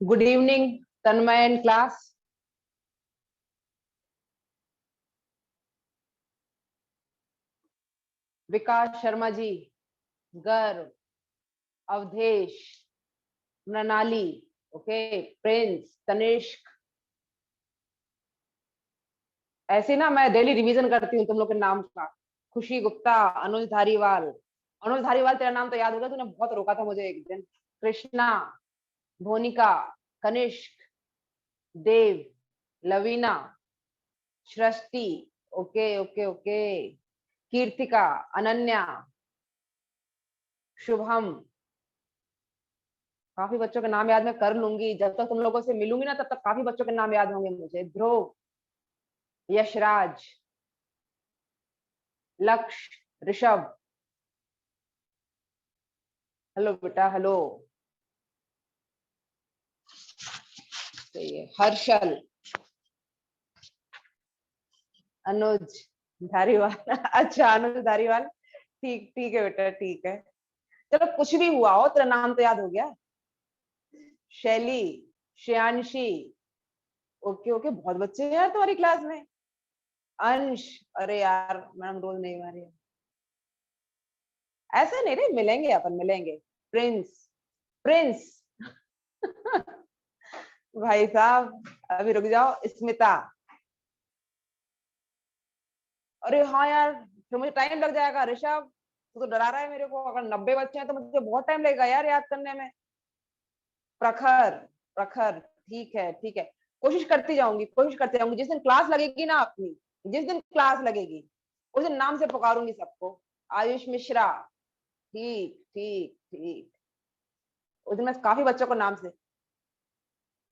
Good evening, Tanmay and class. विकास शर्मा जी, गर्व, Awadhesh, Mrinali, okay, Prince, Tanishq. ऐसे ना मैं डेली रिवीजन करती हूँ तुम लोग के नाम का। खुशी गुप्ता, अनुज धारीवाल। अनुज धारीवाल, तेरा नाम तो याद होगा, तूने बहुत रोका था मुझे एक दिन। Krishna, Bhonika, Kanishk, Dev, Lavina, Srishti, okay okay okay, Kirtika, Ananya, Shubham. काफी बच्चों के नाम याद मैं कर लूंगी, जब तक तुम लोगों से मिलूंगी ना तब तक काफी बच्चों के नाम याद होंगे मुझे। ध्रुव, यशराज, लक्ष्य, ऋषभ। हेलो बेटा, हेलो। सही है। हर्षल, अनुज धारीवाल। अच्छा, अनुज धारीवाल, ठीक ठीक है बेटा, ठीक है। चलो कुछ भी हुआ हो, तेरा नाम तो याद हो गया। शैली, श्रेयांशी, ओके ओके, बहुत बच्चे हैं यार तुम्हारी क्लास में। अंश, अरे यार मैडम रोज नहीं मारी है। ऐसा नहीं रे, मिलेंगे अपन, मिलेंगे। Prince, Prince. भाई साहब अभी रुक जाओ। स्मिता, अरे हाँ यार, फिर मुझे टाइम लग जाएगा। ऋषभ, तू तो डरा रहा है मेरे को, अगर 90 बच्चे हैं तो मुझे बहुत टाइम लगेगा यार याद करने में। प्रखर, प्रखर, ठीक है ठीक है। कोशिश करती जाऊंगी, कोशिश करती जाऊंगी। जिस दिन क्लास लगेगी ना अपनी, जिस दिन क्लास लगेगी उस दिन नाम से पुकारूंगी सबको। आयुष मिश्रा, ठीक ठीक ठीक। उस दिन मैं काफी बच्चों को नाम से।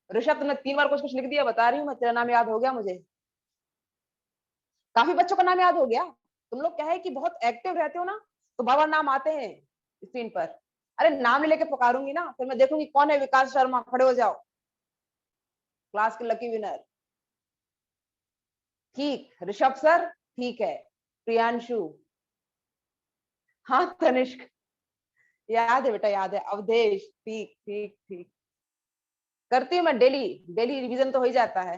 ऋषभ, तुमने 3 बार कुछ कुछ लिख दिया, बता रही हूँ मैं, तेरा नाम याद हो गया मुझे। काफी बच्चों का नाम याद हो गया। तुम लोग क्या है कि बहुत एक्टिव रहते हो ना, तो बार बार नाम आते हैं स्क्रीन पर। अरे नाम नहीं लेके पुकारूंगी ना, फिर मैं देखूंगी कौन है। विकास शर्मा, खड़े हो जाओ, क्लास के लकी विनर। ठीक, ऋषभ सर, ठीक है। प्रियांशु, हाँ तनिष्क, याद है बेटा, याद है। अवधेश, ठीक ठीक ठीक। करती हूँ मैं डेली, डेली रिवीजन तो हो ही जाता है।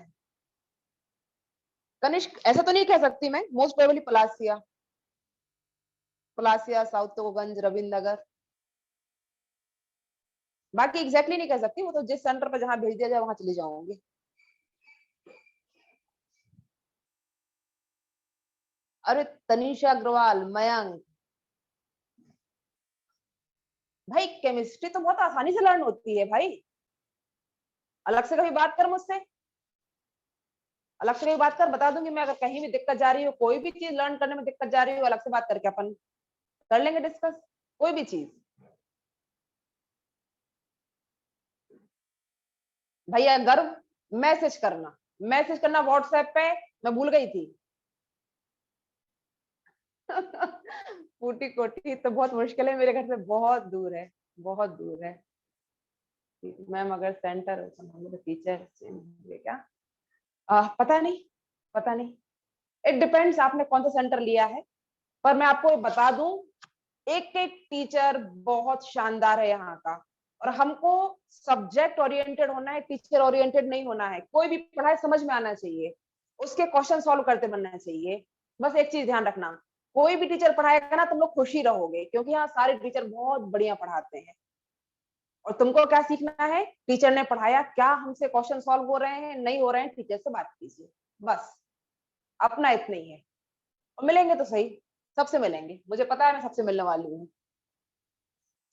कनिष्क, ऐसा तो नहीं कह सकती मैं, most probably Palasia, Palasia, south Tukoganj, Ravindra Nagar. बाकी एग्जैक्टली नहीं कह सकती, वो तो जिस सेंटर पर जहां भेज दिया जाए वहां चली जाऊंगी। अरे तनीषा अग्रवाल, मयंक। भाई केमिस्ट्री तो बहुत आसानी से लर्न होती है भाई। अलग से कभी बात कर मुझसे, अलग से कभी बात कर, बता दूंगी मैं। अगर कहीं भी दिक्कत जा रही हो, कोई भी चीज लर्न करने में दिक्कत जा रही हो, अलग से बात करके अपन कर लेंगे डिस्कस, कोई भी चीज। भैया गर्व, मैसेज करना, मैसेज करना व्हाट्सएप पे। मैं भूल गई थी। फूटी कोठी तो बहुत मुश्किल है, मेरे घर से बहुत दूर है, बहुत दूर है। मैम अगर सेंटर हो तो मेरे टीचर से क्या, पता नहीं, पता नहीं। इट डिपेंड्स आपने कौन सा सेंटर लिया है। पर मैं आपको बता दूं, एक एक टीचर बहुत शानदार है यहाँ का। और हमको सब्जेक्ट ओरिएंटेड होना है, टीचर ओरिएंटेड नहीं होना है। कोई भी पढ़ाई समझ में आना चाहिए, उसके क्वेश्चन सॉल्व करते बनना चाहिए। बस एक चीज ध्यान रखना, कोई भी टीचर पढ़ाएगा ना तुम लोग खुश ही रहोगे, क्योंकि यहाँ सारे टीचर बहुत बढ़िया पढ़ाते हैं। और तुमको क्या सीखना है, टीचर ने पढ़ाया क्या, हमसे क्वेश्चन सॉल्व हो रहे हैं नहीं हो रहे हैं, टीचर से बात कीजिए बस। अपना इतना ही है। और मिलेंगे तो सही, सबसे मिलेंगे, मुझे पता है मैं सबसे मिलने वाली हूँ।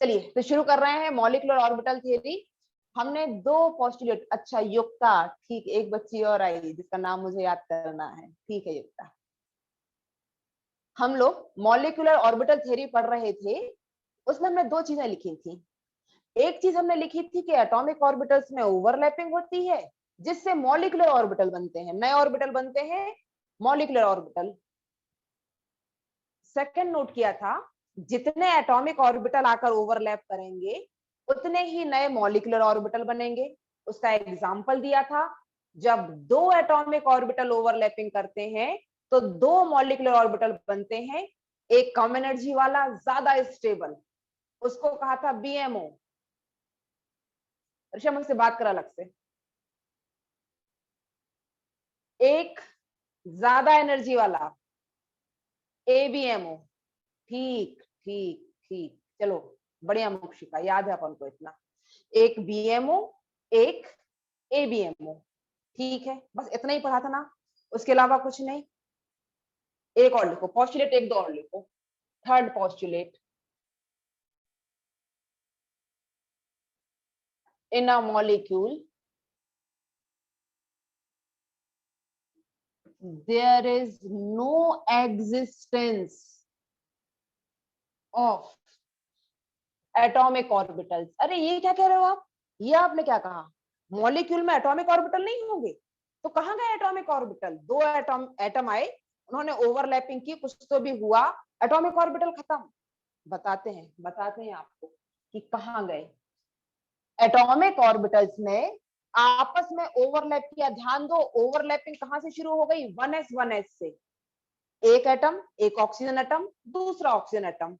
चलिए तो शुरू कर रहे हैं मॉलिक्यूलर ऑर्बिटल थियरी। हमने 2 पोस्टुलेट, अच्छा युक्ता, ठीक, एक बच्ची और आई जिसका नाम मुझे याद करना है, ठीक है युक्ता। हम लोग मॉलिक्यूलर ऑर्बिटल थियरी पढ़ रहे थे, उसमें हमने 2 चीजें लिखी थी। एक चीज हमने लिखी थी कि एटॉमिक ऑर्बिटल्स में ओवरलैपिंग होती है, जिससे मॉलिक्यूलर ऑर्बिटल बनते हैं, नए ऑर्बिटल बनते हैं, मॉलिक्यूलर ऑर्बिटल। सेकंड नोट किया था, जितने एटॉमिक ऑर्बिटल आकर ओवरलैप करेंगे उतने ही नए मॉलिक्यूलर ऑर्बिटल बनेंगे। उसका एग्जांपल दिया था, जब 2 एटॉमिक ऑर्बिटल ओवरलैपिंग करते हैं तो 2 मॉलिक्यूलर ऑर्बिटल बनते हैं, एक कम एनर्जी वाला ज्यादा स्टेबल, उसको कहा था बीएमओ। ऋषभ मुझसे बात कर अलग से। एक ज्यादा एनर्जी वाला ABMO। ठीक ठीक ठीक, चलो बढ़िया मोक्षिका, याद है अपन को इतना। एक BMO, एक ABMO। ठीक है, बस इतना ही पढ़ा था ना, उसके अलावा कुछ नहीं। एक और लिखो पॉस्टुलेट, एक दो और लिखो। Third postulate, in a molecule there is no existence of atomic orbitals। अरे ये क्या कह रहे हो आप, ये आपने क्या कहा, मॉलिक्यूल में एटॉमिक ऑर्बिटल नहीं होंगे? तो कहां गए एटॉमिक ऑर्बिटल? दो एटम आए, उन्होंने ओवरलैपिंग की, कुछ तो भी हुआ, एटॉमिक ऑर्बिटल खत्म। बताते हैं आपको कि कहां गए। एटॉमिक ऑर्बिटल्स में आपस में ओवरलैप किया, ध्यान दो, ओवरलैपिंग कहां से शुरू हो गई? 1s से। एक एटम, एक ऑक्सीजन एटम, दूसरा ऑक्सीजन एटम,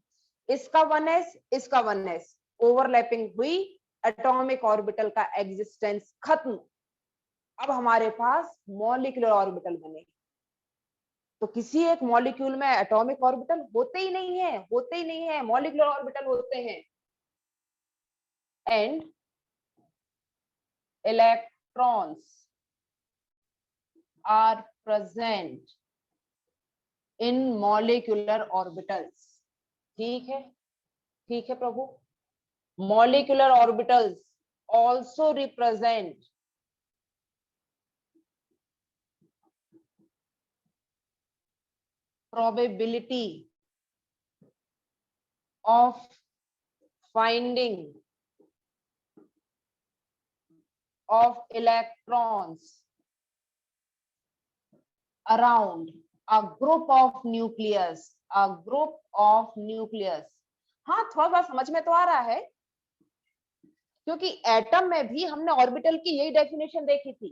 इसका 1s, इसका 1s, ओवरलैपिंग हुई, एटॉमिक ऑर्बिटल का एग्जिस्टेंस खत्म। अब हमारे पास मॉलिक्यूलर ऑर्बिटल बने। तो किसी एक मॉलिक्यूल में एटॉमिक ऑर्बिटल होते ही नहीं है, मॉलिक्यूलर ऑर्बिटल होते हैं। And electrons are present in molecular orbitals. ठीक है, ठीक है Prabhu. Molecular orbitals also represent probability of finding of electrons around a group of nucleus, हाँ थोड़ा सा समझ में तो आ रहा है, क्योंकि एटम में भी हमने ऑर्बिटल की यही डेफिनेशन देखी थी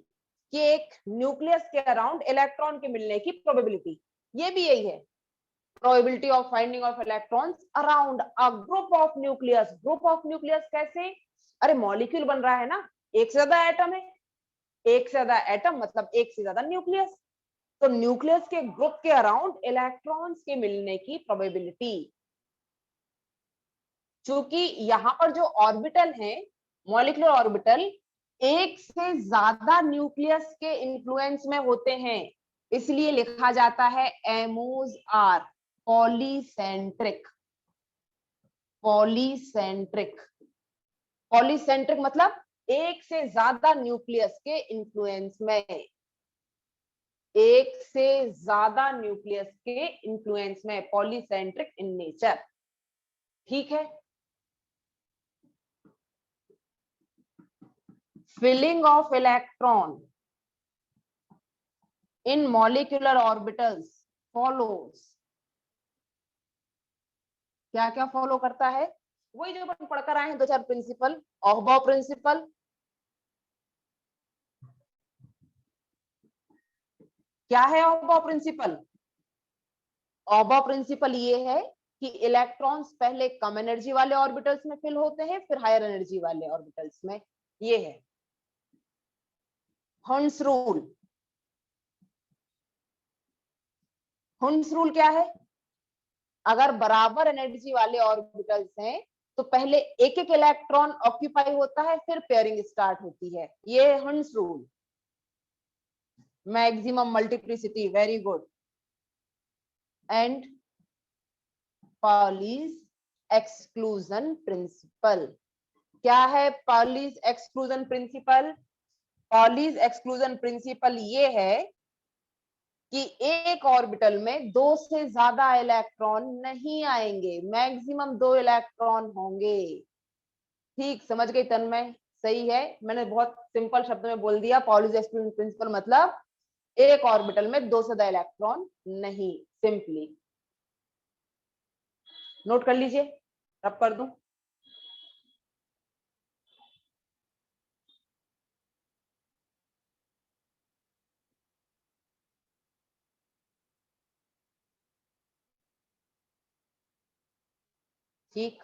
कि एक न्यूक्लियस के अराउंड इलेक्ट्रॉन के मिलने की प्रोबेबिलिटी, ये भी यही है, probability of finding of electrons around a group of nucleus. Group of nucleus कैसे? अरे मॉलिक्यूल बन रहा है ना, एक से ज्यादा एटम है, एक से ज्यादा एटम मतलब एक से ज्यादा न्यूक्लियस, तो न्यूक्लियस के ग्रुप के अराउंड इलेक्ट्रॉन्स के मिलने की प्रोबेबिलिटी। क्योंकि यहाँ पर जो ऑर्बिटल है, मॉलिक्यूलर ऑर्बिटल, एक से ज्यादा न्यूक्लियस के इन्फ्लुएंस में होते हैं, इसलिए लिखा जाता है एमोज आर पॉलीसेंट्रिक। पॉलीसेंट्रिक, पॉलीसेंट्रिक मतलब एक से ज्यादा न्यूक्लियस के इन्फ्लुएंस में, एक से ज्यादा न्यूक्लियस के इन्फ्लुएंस में, पॉलीसेंट्रिक इन नेचर। ठीक है, filling of electron in molecular orbitals follows। क्या क्या फॉलो करता है? वही जो अपन पढ़कर आए हैं दो चार प्रिंसिपल, ऑहबाउ प्रिंसिपल। क्या है ऑहबाउ प्रिंसिपल? ऑहबाउ प्रिंसिपल ये है कि इलेक्ट्रॉन्स पहले कम एनर्जी वाले ऑर्बिटल्स में फिल होते हैं, फिर हायर एनर्जी वाले ऑर्बिटल्स में। ये है हर्ट्ज रूल। हर्ट्ज रूल क्या है? अगर बराबर एनर्जी वाले ऑर्बिटल्स हैं तो पहले एक एक इलेक्ट्रॉन ऑक्यूपाई होता है, फिर पेयरिंग स्टार्ट होती है। ये hertz rule. Maximum multiplicity, very good. And Pauli's exclusion principle. क्या है Pauli's exclusion principle? Pauli's exclusion principle ये है कि एक ऑर्बिटल में दो से ज्यादा इलेक्ट्रॉन नहीं आएंगे, मैक्सिमम दो इलेक्ट्रॉन होंगे। ठीक समझ गई तन्मय? सही है, मैंने बहुत सिंपल शब्द में बोल दिया। पाउलीज एक्सक्लूजन प्रिंसिपल मतलब एक ऑर्बिटल में दो से ज्यादा इलेक्ट्रॉन नहीं, सिंपली नोट कर लीजिए, रब कर दूं। ठीक,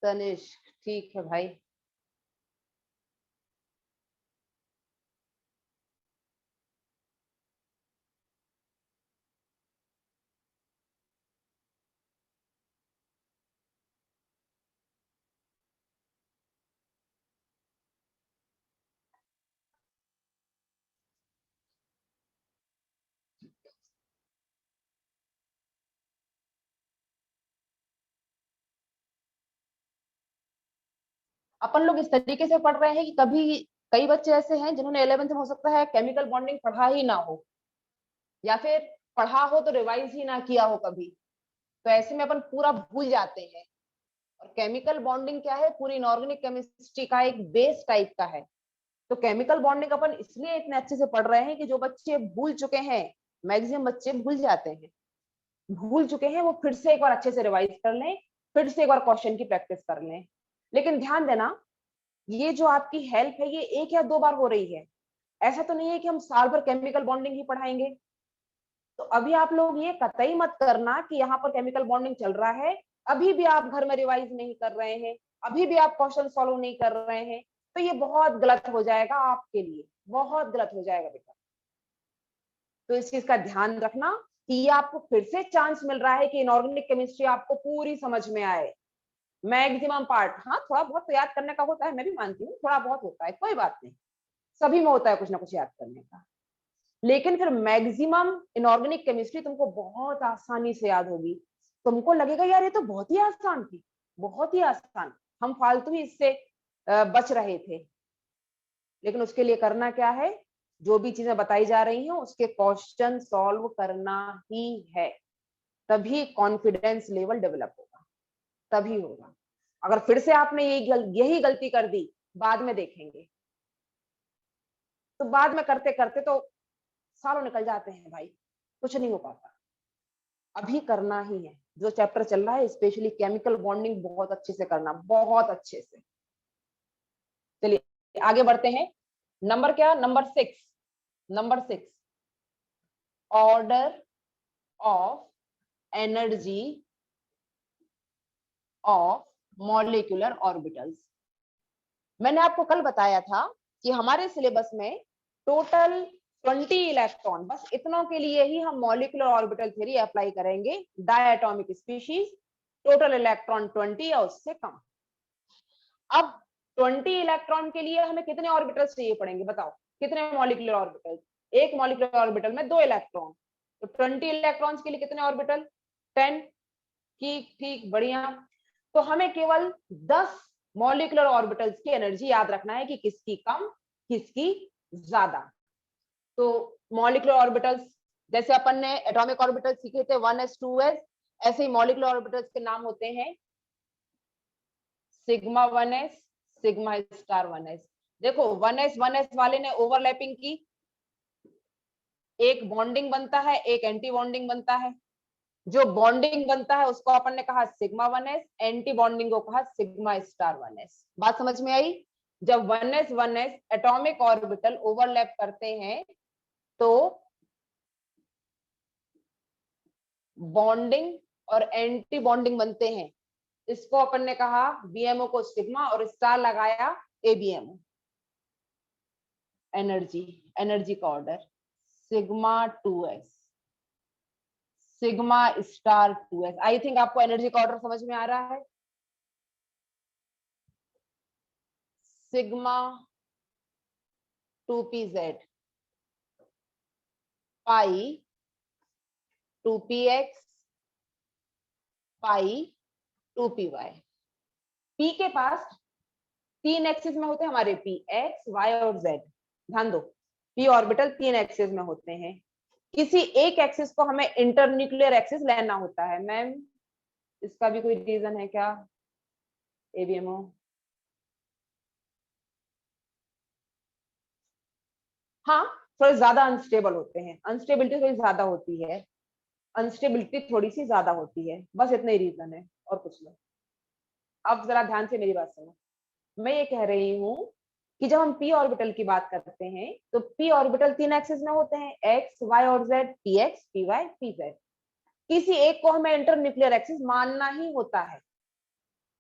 तनिष्क, ठीक है भाई। अपन लोग इस तरीके से पढ़ रहे हैं कि कभी कई बच्चे ऐसे हैं जिन्होंने 11th में हो सकता है केमिकल बॉन्डिंग पढ़ा ही ना हो, या फिर पढ़ा हो तो रिवाइज ही ना किया हो कभी। तो ऐसे में अपन पूरा भूल जाते हैं। और केमिकल बॉन्डिंग क्या है, पूरी इनऑर्गेनिक केमिस्ट्री का एक बेस टाइप का है। तो केमिकल बॉन्डिंग अपन इसलिए इतने अच्छे से पढ़ रहे हैं कि जो बच्चे भूल चुके हैं, मैक्सिमम बच्चे भूल जाते हैं, भूल चुके हैं, वो फिर से एक बार अच्छे से रिवाइज कर लें, फिर से एक बार क्वेश्चन की प्रैक्टिस कर लें। लेकिन ध्यान देना, ये जो आपकी हेल्प है ये 1 या 2 बार हो रही है। ऐसा तो नहीं है कि हम साल भर केमिकल बॉन्डिंग ही पढ़ाएंगे। तो अभी आप लोग ये कतई मत करना कि यहाँ पर केमिकल बॉन्डिंग चल रहा है, अभी भी आप घर में रिवाइज नहीं कर रहे हैं, अभी भी आप क्वेश्चन सॉल्व नहीं कर रहे हैं, तो ये बहुत गलत हो जाएगा आपके लिए, बहुत गलत हो जाएगा बेटा। तो इस चीज का ध्यान रखना कि ये आपको फिर से चांस मिल रहा है कि इनऑर्गेनिक केमिस्ट्री आपको पूरी समझ में आए। मैक्सिमम पार्ट, हाँ थोड़ा बहुत तो याद करने का होता है, मैं भी मानती हूँ थोड़ा बहुत होता है, कोई बात नहीं, सभी में होता है कुछ ना कुछ याद करने का। लेकिन फिर मैक्सिमम इनऑर्गेनिक केमिस्ट्री तुमको बहुत आसानी से याद होगी। तुमको लगेगा यार ये तो बहुत ही आसान थी, बहुत ही आसान, हम फालतू ही इससे बच रहे थे। लेकिन उसके लिए करना क्या है, जो भी चीजें बताई जा रही हैं उसके क्वेश्चन सॉल्व करना ही है, तभी कॉन्फिडेंस लेवल डेवलप होगा, तभी होगा। अगर फिर से आपने यही गलती कर दी, बाद में देखेंगे, तो बाद में करते करते तो सालों निकल जाते हैं भाई, कुछ नहीं हो पाता। अभी करना ही है जो चैप्टर चल रहा है, स्पेशली केमिकल बॉन्डिंग बहुत अच्छे से करना, बहुत अच्छे से। चलिए आगे बढ़ते हैं। नंबर क्या, number 6, number 6, order of energy of molecular orbitals. मैंने आपको कल बताया था कि हमारे सिलेबस में टोटल 20 इलेक्ट्रॉन, बस इतनों के लिए ही हम मॉलिक्यूलर ऑर्बिटल थ्योरी अप्लाई करेंगे। डायटोमिक स्पीशीज, टोटल इलेक्ट्रॉन 20 या उससे कम। अब 20 इलेक्ट्रॉन के लिए हमें कितने ऑर्बिटल्स चाहिए पड़ेंगे, बताओ कितने मॉलिक्यूलर ऑर्बिटल्स? एक मॉलिक्यूलर ऑर्बिटल में 2 इलेक्ट्रॉन, तो 20 इलेक्ट्रॉन्स के लिए कितने ऑर्बिटल? 10। ठीक ठीक, बढ़िया। तो हमें केवल 10 मॉलिक्यूलर ऑर्बिटल्स की एनर्जी याद रखना है कि किसकी कम किसकी ज्यादा। तो मॉलिक्यूलर ऑर्बिटल्स, जैसे अपन ने एटॉमिक ऑर्बिटल्स सीखे थे 1s 2s, ऐसे ही मॉलिक्यूलर ऑर्बिटल्स के नाम होते हैं sigma 1s, sigma star 1s। देखो 1s 1s वाले ने ओवरलैपिंग की, एक बॉन्डिंग बनता है एक एंटी बॉन्डिंग बनता है। जो बॉन्डिंग बनता है उसको अपन ने कहा सिग्मा 1s, एंटी बॉन्डिंग को कहा सिग्मा स्टार 1s। बात समझ में आई? जब 1s 1s atomic orbital overlap करते हैं तो बॉन्डिंग और एंटी बॉन्डिंग बनते हैं। इसको अपन ने कहा बीएमओ को सिग्मा और स्टार लगाया एबीएमओ। एनर्जी, एनर्जी का order sigma 2s, sigma star 2s। I think आपको एनर्जी का ऑर्डर समझ में आ रहा है। सिग्मा 2pz, पाई 2px, पाई 2py। पी के पास 3 एक्सिस में होते हैं हमारे, पी एक्स वाई और जेड। ध्यान दो, पी ऑर्बिटल 3 एक्सिस में होते हैं। किसी एक एक्सिस को हमें इंटरन्यूक्लियर एक्सिस लेना होता है। मैम इसका भी कोई रीजन है क्या? एबीएमओ हाँ, थोड़े ज्यादा अनस्टेबल होते हैं, अनस्टेबिलिटी थोड़ी ज्यादा होती है, अनस्टेबिलिटी थोड़ी सी ज्यादा होती है, बस इतना ही रीजन है और कुछ नहीं। अब जरा ध्यान से मेरी बात सुनो। मैं ये कह रही हूँ कि जब हम पी ऑर्बिटल की बात करते हैं तो पी ऑर्बिटल 3 एक्सिस में होते हैं, एक्स वाई और Z, P X P Y P Z. किसी एक को हमें इंटरन्यूक्लियर एक्सिस मानना ही होता है।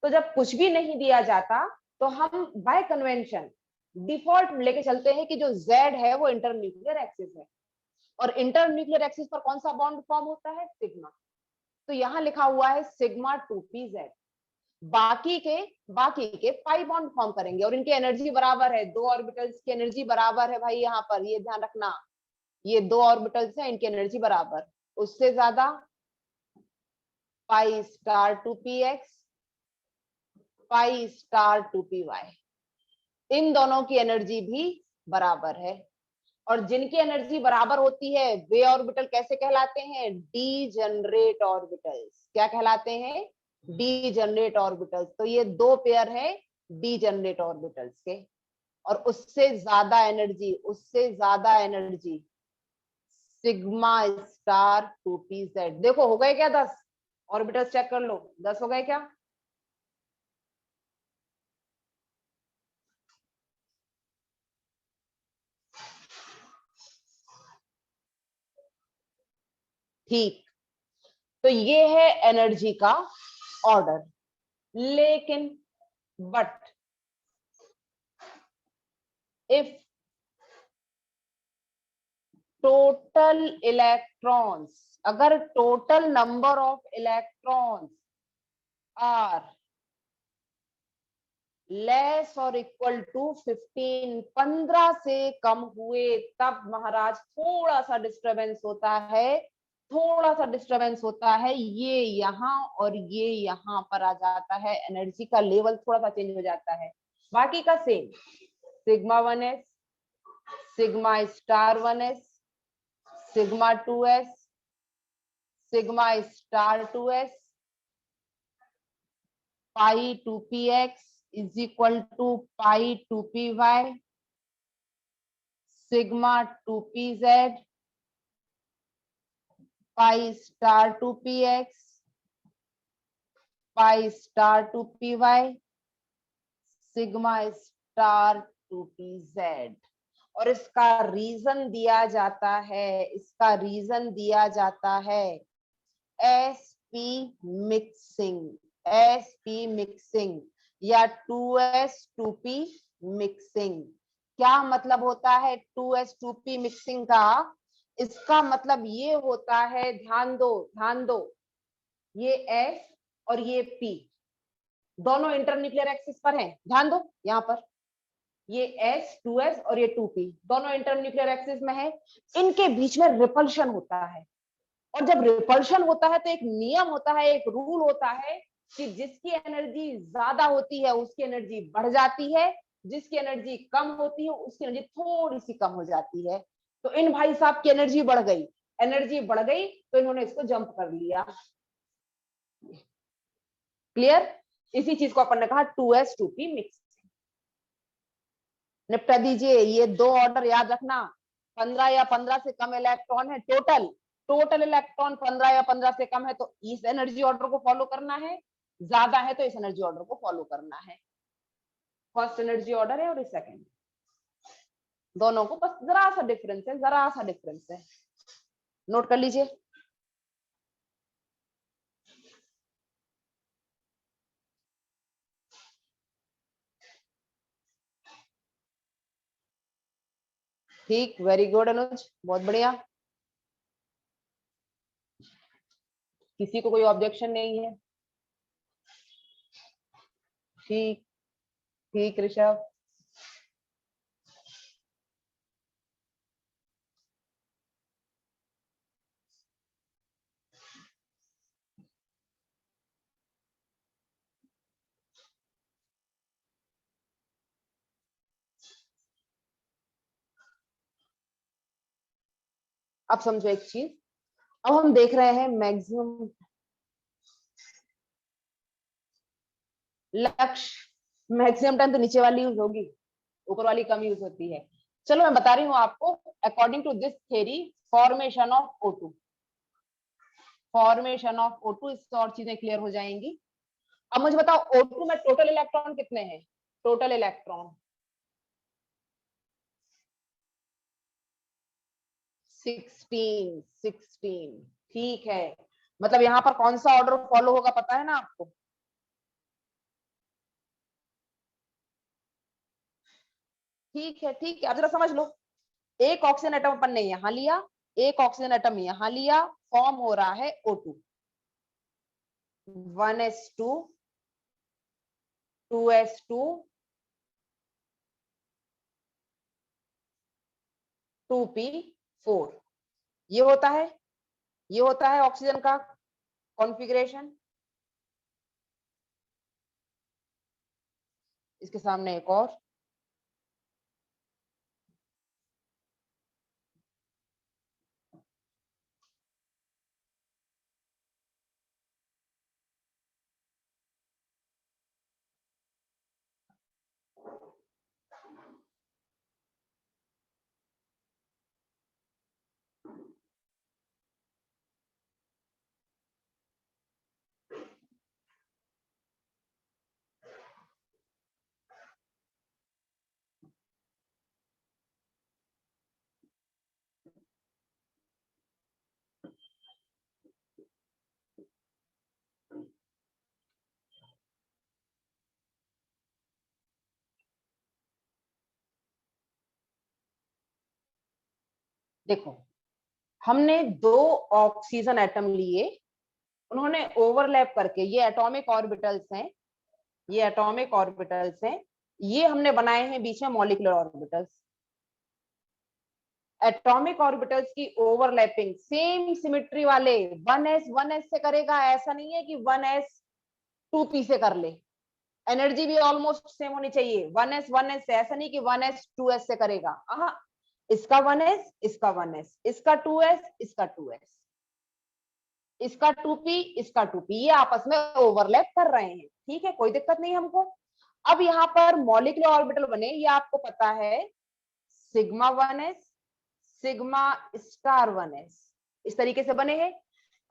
तो जब कुछ भी नहीं दिया जाता तो हम बाय कन्वेंशन डिफॉल्ट लेके चलते हैं कि जो Z है वो इंटरन्यूक्लियर एक्सिस है, और इंटरन्यूक्लियर एक्सिस पर कौन सा बॉन्ड फॉर्म होता है, सिग्मा। तो यहाँ लिखा हुआ है सिग्मा 2pz। बाकी के पाई बॉन्ड फॉर्म करेंगे और इनकी एनर्जी बराबर है, दो ऑर्बिटल्स की एनर्जी बराबर है भाई, यहाँ पर ये ध्यान रखना, ये दो ऑर्बिटल्स हैं, इनकी एनर्जी बराबर, उससे ज्यादा पाई star 2px, pi star 2py, इन दोनों की एनर्जी भी बराबर है। और जिनकी एनर्जी बराबर होती है वे ऑर्बिटल कैसे कहलाते हैं, डीजनरेट ऑर्बिटल्स। क्या कहलाते हैं, डीजनरेट ऑर्बिटल्स। तो ये दो पेयर है डीजनरेट ऑर्बिटल्स के, और उससे ज्यादा एनर्जी सिग्मा स्टार 2pz। देखो हो गए क्या 10 ऑर्बिटल्स, चेक कर लो 10 हो गए क्या। ठीक, तो ये है एनर्जी का ऑर्डर। लेकिन बट इफ टोटल इलेक्ट्रॉन्स, अगर total number of electrons are less और इक्वल टू 15, 15 से कम हुए, तब महाराज थोड़ा सा डिस्टरबेंस होता है, थोड़ा सा डिस्टरबेंस होता है, ये यहाँ और ये यहाँ पर आ जाता है, एनर्जी का लेवल थोड़ा सा चेंज हो जाता है, बाकी का same, sigma 1s, sigma star 1s, sigma 2s, sigma star 2s, pi 2px is equal to pi 2py, sigma 2pz, pi star 2px, pi star 2py, sigma star 2pz। और इसका reason दिया जाता है, इसका रीजन दिया जाता है sp mixing, sp mixing या 2s 2p मिक्सिंग। क्या मतलब होता है 2s 2p मिक्सिंग का, इसका मतलब ये होता है, ध्यान दो, ये S और ये P दोनों इंटरन्यूक्लियर एक्सिस पर हैं, ध्यान दो यहाँ पर, ये S 2s और ये 2p दोनों इंटरन्यूक्लियर एक्सिस में है, इनके बीच में रिपल्शन होता है। और जब रिपल्शन होता है तो एक नियम होता है, एक रूल होता है कि जिसकी एनर्जी ज्यादा होती है उसकी एनर्जी बढ़ जाती है, जिसकी एनर्जी कम होती है उसकी एनर्जी थोड़ी सी कम हो जाती है। तो इन भाई साहब की एनर्जी बढ़ गई, एनर्जी बढ़ गई तो इन्होंने इसको जंप कर लिया। क्लियर, इसी चीज को अपन ने कहा 2s 2p मिक्स। निपटा दीजिए ये दो ऑर्डर, याद रखना, 15 या 15 से कम इलेक्ट्रॉन है टोटल, टोटल इलेक्ट्रॉन 15 या 15 से कम है तो इस एनर्जी ऑर्डर को फॉलो करना है, ज्यादा है तो इस एनर्जी ऑर्डर को फॉलो करना है। फर्स्ट एनर्जी ऑर्डर है और सेकंड, दोनों को बस जरा सा डिफरेंस है, जरा सा डिफरेंस है, नोट कर लीजिए। ठीक, वेरी गुड अनुज, बहुत बढ़िया। किसी को कोई ऑब्जेक्शन नहीं है? ठीक, ठीक ऋषभ। अब समझो एक चीज, अब हम देख रहे हैं मैक्सिमम लक्ष्य, मैक्सिमम टाइम तो नीचे वाली यूज होगी, ऊपर वाली कम यूज होती है। चलो मैं बता रही हूँ आपको, according to this theory, formation of O2, formation of O2, इससे और चीजें क्लियर हो जाएंगी। अब मुझे बताओ O2 में टोटल इलेक्ट्रॉन कितने हैं, टोटल इलेक्ट्रॉन 16, 16। ठीक है, मतलब यहाँ पर कौन सा ऑर्डर फॉलो होगा पता है ना आपको, ठीक है ठीक है, अब जरा समझ लो, एक ऑक्सीजन एटम अपन ने यहां लिया, एक ऑक्सीजन एटम यहां लिया, फॉर्म हो रहा है O2, 1s2 2s2 2p4, ये होता है, ये होता है ऑक्सीजन का कॉन्फ़िगरेशन। इसके सामने एक और, देखो हमने दो ऑक्सीजन एटम लिए, उन्होंने ओवरलैप करके, ये एटॉमिक ऑर्बिटल्स हैं, ये एटॉमिक ऑर्बिटल्स हैं, ये हमने बनाए हैं बीच में मॉलिक्यूलर ऑर्बिटल्स। एटॉमिक ऑर्बिटल्स की ओवरलैपिंग सेम सिमेट्री वाले, 1s से करेगा, ऐसा नहीं है कि 1s 2p से कर ले, एनर्जी भी ऑलमोस्ट सेम होनी चाहिए, 1s से, ऐसा नहीं कि 1s 2s से करेगा, हाँ, इसका 1s, इसका 1s, इसका 2s, इसका 2s, इसका 2p, इसका 2p, ये आपस में ओवरलैप कर रहे हैं, ठीक है, कोई दिक्कत नहीं हमको। अब यहाँ पर मॉलिक्यूलर ऑर्बिटल बने, ये आपको पता है, sigma 1s, sigma star 1s, इस तरीके से बने हैं।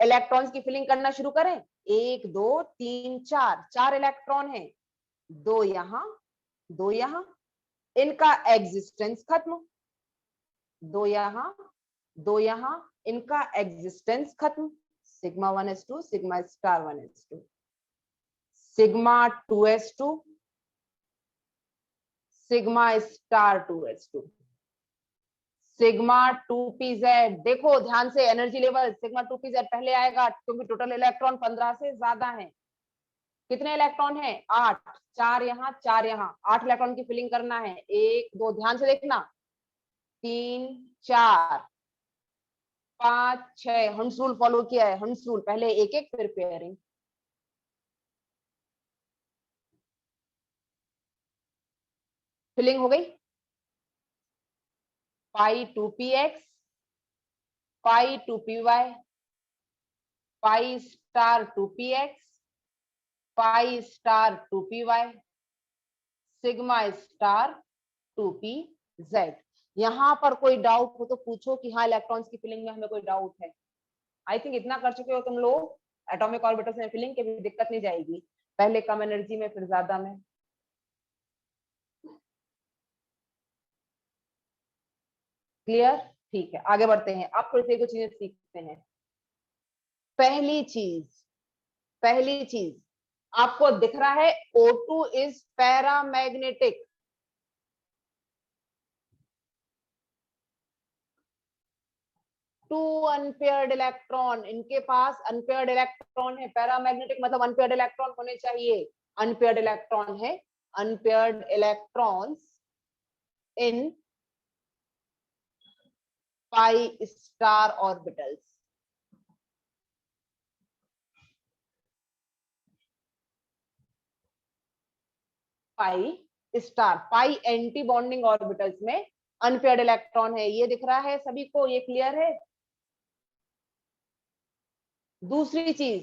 इलेक्ट्रॉन्स की फिलिंग करना शुरू करें, 1 2 3 4, 4 इलेक्ट्रॉन है, 2 यहाँ, 2 यहाँ, इनका एग्जिस्टेंस खत्म, 2 यहाँ, 2 यहाँ, इनका एग्जिस्टेंस खत्म, sigma 1s2, sigma star 1s2, sigma 2s2, sigma star 2s2, sigma 2pz, देखो ध्यान से एनर्जी लेवल, सिग्मा 2pz पहले आएगा क्योंकि टोटल इलेक्ट्रॉन 15 से ज्यादा है। कितने इलेक्ट्रॉन है? 8, 4 यहाँ 4 यहाँ, 8 इलेक्ट्रॉन की फिलिंग करना है, 1 2, ध्यान से देखना, 3 4 5 6, हंस रूल फॉलो किया है, हंस रूल, पहले एक एक फिर पेयरिंग। फिलिंग हो गई, पाई 2px, पाई 2py, पाई star 2px, pi star 2py, sigma star 2pz। यहाँ पर कोई डाउट हो तो पूछो कि हाँ इलेक्ट्रॉन्स की फिलिंग में हमें कोई डाउट है। आई थिंक इतना कर चुके हो तुम लोग, एटॉमिक ऑर्बिटल्स में फिलिंग की भी दिक्कत नहीं जाएगी, पहले कम एनर्जी में फिर ज्यादा में। क्लियर? ठीक है, आगे बढ़ते हैं, आप थोड़ी सी कुछ चीजें सीखते हैं। पहली चीज, पहली चीज आपको दिख रहा है O2 is paramagnetic, two unpaired electron, इनके पास अनपेयर्ड इलेक्ट्रॉन है, पैरामैग्नेटिक मतलब अनपेयर्ड इलेक्ट्रॉन होने चाहिए, अनपेयर्ड इलेक्ट्रॉन है, unpaired electrons in pi star orbitals. Pi star, pi anti bonding orbitals में अनपेयर्ड इलेक्ट्रॉन है, ये दिख रहा है सभी को, ये क्लियर है? दूसरी चीज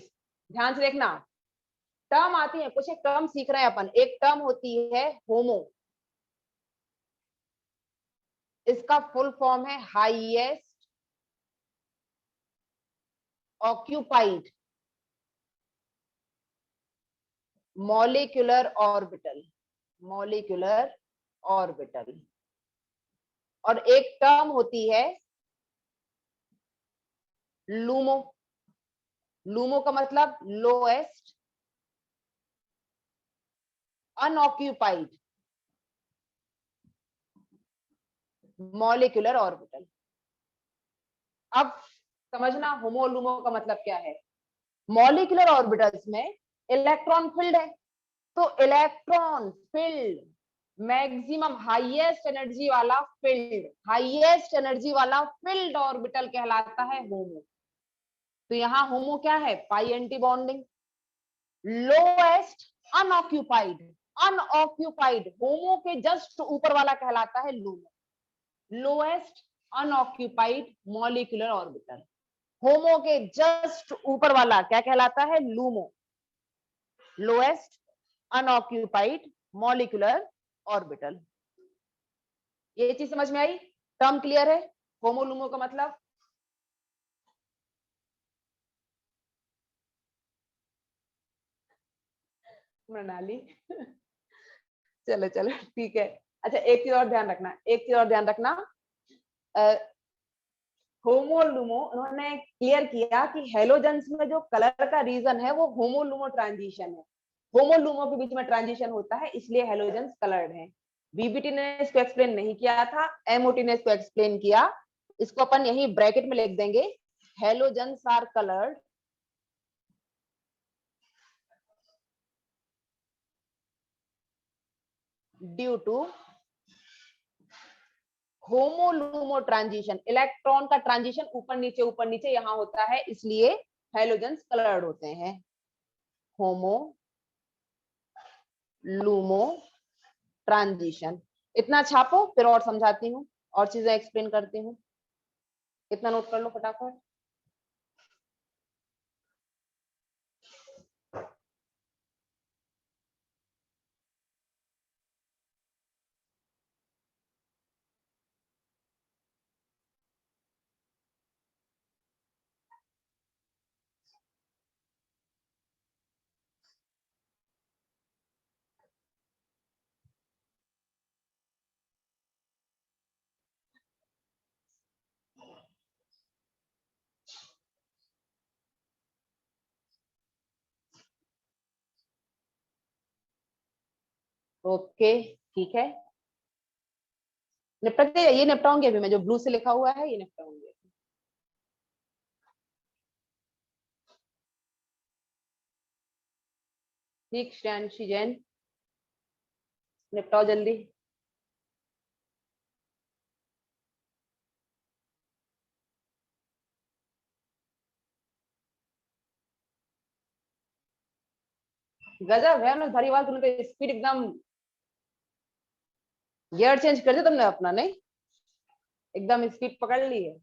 ध्यान से देखना, टर्म आती है, कुछ एक टर्म सीख रहे हैं अपन, एक टर्म होती है होमो, इसका फुल फॉर्म है highest occupied molecular orbital, molecular orbital. और एक टर्म होती है लूमो, लूमो का मतलब लोएस्ट अनऑक्यूपाइड मॉलिक्यूलर ऑर्बिटल। अब समझना होमो लूमो का मतलब क्या है। मॉलिक्यूलर ऑर्बिटल्स में इलेक्ट्रॉन फील्ड है, तो electron field maximum highest energy वाला फील्ड, हाईएस्ट एनर्जी वाला फील्ड ऑर्बिटल कहलाता है होमो। तो यहाँ होमो क्या है, pi anti bonding. Lowest unoccupied, unoccupied HOMO के जस्ट ऊपर वाला कहलाता है LUMO. Lowest unoccupied molecular orbital, HOMO के जस्ट ऊपर वाला क्या कहलाता है, LUMO. Lowest unoccupied molecular orbital. ये चीज समझ में आई, टर्म क्लियर है होमो लूमो का मतलब। मनाली चलो चलो ठीक है। अच्छा एक चीज और ध्यान रखना, एक चीज और ध्यान रखना, होमो लूमो उन्होंने क्लियर किया कि हेलोजेंस में जो कलर का रीजन है वो होमो लूमो ट्रांजिशन है। होमो लूमो के बीच में ट्रांजिशन होता है, इसलिए हेलोजेंस कलर्ड है। बीबीटी ने इसको एक्सप्लेन नहीं किया था, एमओटी ने इसको एक्सप्लेन किया। इसको अपन यही ब्रैकेट में लिख देंगे, halogens are coloured due to HOMO LUMO transition. Electron का ट्रांजिशन ऊपर नीचे यहाँ होता है, इसलिए हेलोजेंस कलर्ड होते हैं। होमो लूमो ट्रांजिशन, इतना छापो, फिर और समझाती हूँ, और चीजें एक्सप्लेन करती हूँ। इतना नोट कर लो फटाफट। ओके ठीक है, निपटा के ये निपटाऊंगी अभी मैं, जो ब्लू से लिखा हुआ है ये निपटाऊंगी। ठीक श्रेयांशी जैन, निपटाओ जल्दी। गजब है ना धारीवाल, तुमने तो स्पीड एकदम, गियर चेंज कर दिया तुमने अपना, नहीं एकदम स्पीड पकड़ ली है।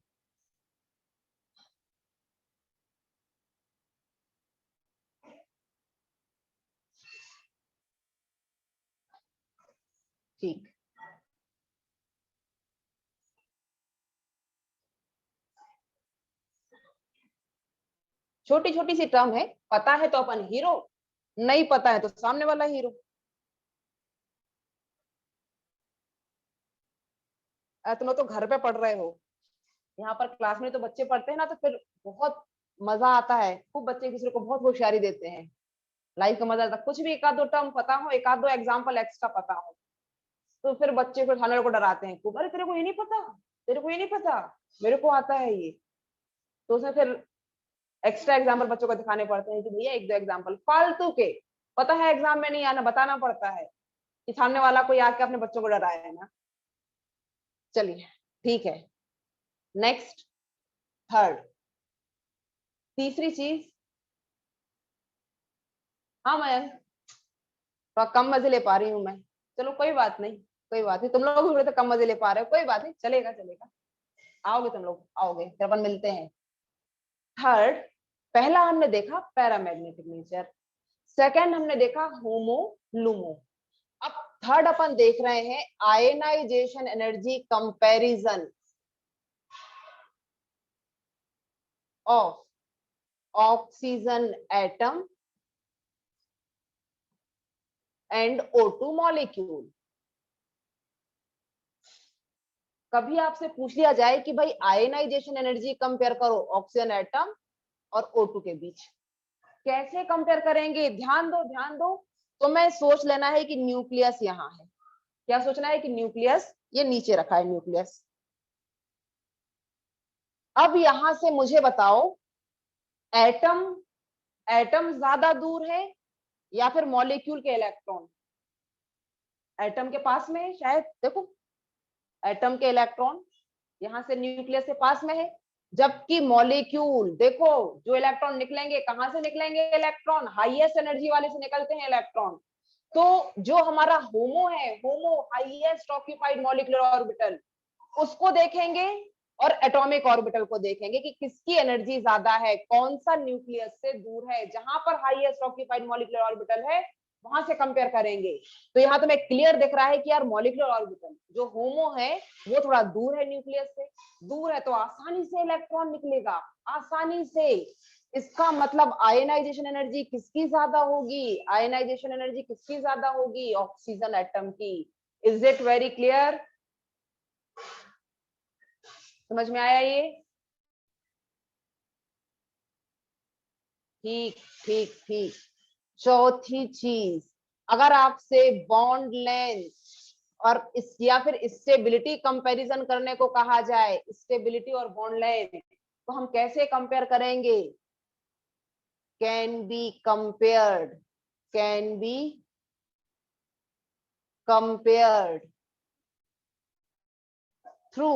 ठीक, छोटी छोटी सी टर्म है, पता है तो अपन हीरो, नहीं पता है तो सामने वाला हीरो। तुम लोग तो घर पे पढ़ रहे हो, यहाँ पर क्लास में तो बच्चे पढ़ते हैं ना, तो फिर बहुत मजा आता है, खूब बच्चे एक दूसरे को बहुत होशियारी देते हैं, लाइफ का मजा आता है। कुछ भी एक आध दो टर्म पता हो, एक आध दो एग्जाम्पल एक्स्ट्रा पता हो, तो फिर बच्चे को सामने वाले को डराते हैं खूब, अरे तेरे को ये नहीं पता, तेरे को ये नहीं पता, मेरे को आता है ये। तो उसमें फिर एक्स्ट्रा एग्जाम्पल बच्चों को दिखाने पड़ते हैं कि भैया एक दो एग्जाम्पल फालतू के, पता है एग्जाम में नहीं आना, बताना पड़ता है कि सामने वाला कोई आके अपने बच्चों को डराया है ना। चलिए ठीक है, नेक्स्ट, थर्ड, तीसरी चीज। हाँ मैं थोड़ा कम मजे ले पा रही हूँ मैं, चलो कोई बात नहीं, कोई बात नहीं, तुम लोग भी थोड़े तो कम मजे ले पा रहे हो, कोई बात नहीं, चलेगा चलेगा, आओगे तुम लोग, आओगे फिर अपन मिलते हैं। थर्ड, पहला हमने देखा पैरामैग्नेटिक नेचर, सेकंड हमने देखा होमो लूमो, अब थर्ड अपन देख रहे हैं ionization energy comparison of oxygen atom and O2 molecule. कभी आपसे पूछ लिया जाए कि भाई आयनाइजेशन एनर्जी कंपेयर करो ऑक्सीजन एटम और O2 के बीच, कैसे कंपेयर करेंगे, ध्यान दो ध्यान दो। तो मैं सोच लेना है कि न्यूक्लियस यहाँ है, क्या सोचना है कि न्यूक्लियस ये नीचे रखा है न्यूक्लियस। अब यहां से मुझे बताओ, एटम एटम ज्यादा दूर है या फिर मॉलिक्यूल के इलेक्ट्रॉन? एटम के पास में है शायद, देखो एटम के इलेक्ट्रॉन यहां से न्यूक्लियस के पास में है, जबकि मॉलिक्यूल देखो, जो इलेक्ट्रॉन निकलेंगे कहां से निकलेंगे? इलेक्ट्रॉन हाईएस्ट एनर्जी वाले से निकलते हैं इलेक्ट्रॉन। तो जो हमारा होमो है, होमो हाईएस्ट ऑक्यूपाइड मॉलिक्यूलर ऑर्बिटल, उसको देखेंगे और एटॉमिक ऑर्बिटल को देखेंगे कि किसकी एनर्जी ज्यादा है, कौन सा न्यूक्लियस से दूर है। जहां पर हाईएस्ट ऑक्यूपाइड मॉलिक्यूलर ऑर्बिटल है वहां से कंपेयर करेंगे। तो यहाँ तो मैं क्लियर दिख रहा है कि यार मॉलिक्यूलर ऑर्बिटल जो होमो है वो थोड़ा दूर है न्यूक्लियस से, दूर है तो आसानी से इलेक्ट्रॉन निकलेगा, आसानी से। इसका मतलब आयनाइजेशन एनर्जी किसकी ज्यादा होगी? आयनाइजेशन एनर्जी किसकी ज्यादा होगी? ऑक्सीजन एटम की। Is it very clear? समझ में आया ये? ठीक ठीक ठीक। चौथी चीज, अगर आपसे बॉन्ड लेंथ और इस या फिर स्टेबिलिटी कंपैरिजन करने को कहा जाए, स्टेबिलिटी और बॉन्ड लेंथ, तो हम कैसे कंपेयर करेंगे? Can be compared, can be compared through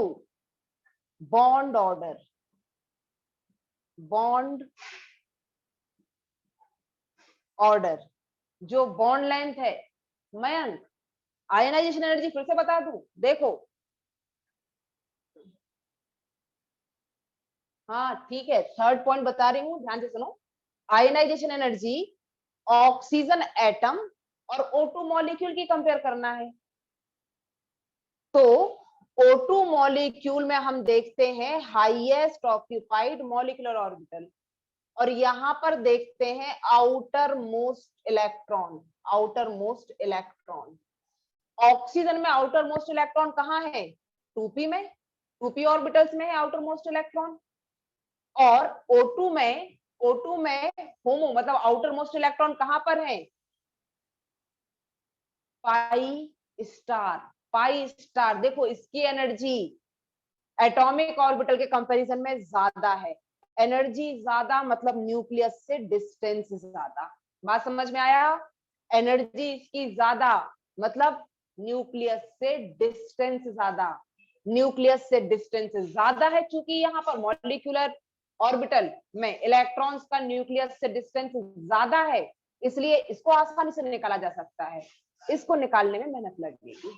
bond order, bond order. जो बॉन्ड लेंथ है, मयंक आयनाइजेशन एनर्जी फिर से बता दूं, देखो। हाँ ठीक है, थर्ड पॉइंट बता रही हूँ, ध्यान से सुनो। आयनाइजेशन एनर्जी ऑक्सीजन एटम और O2 मॉलिक्यूल की कंपेयर करना है। तो O2 मॉलिक्यूल में हम देखते हैं हाईएस्ट ऑक्यूपाइड मॉलिक्यूलर ऑर्बिटल, और यहां पर देखते हैं outer most electron, outer most electron. Oxygen में आउटर मोस्ट इलेक्ट्रॉन कहाँ है? 2p में, 2p ऑर्बिटल्स में है आउटर मोस्ट इलेक्ट्रॉन। और O2 में, O2 में होमो मतलब आउटर मोस्ट इलेक्ट्रॉन कहां पर है? पाई स्टार, पाई स्टार। देखो इसकी एनर्जी एटॉमिक ऑर्बिटल के कंपैरिजन में ज्यादा है। एनर्जी ज्यादा मतलब न्यूक्लियस से डिस्टेंस ज्यादा। बात समझ में आया? एनर्जी इसकी ज्यादा मतलब न्यूक्लियस से डिस्टेंस ज्यादा, न्यूक्लियस से डिस्टेंस ज्यादा है। चूंकि यहाँ पर मॉलिक्यूलर ऑर्बिटल में इलेक्ट्रॉन्स का न्यूक्लियस से डिस्टेंस ज्यादा है, इसलिए इसको आसानी से निकाला जा सकता है। इसको निकालने में मेहनत लगेगी।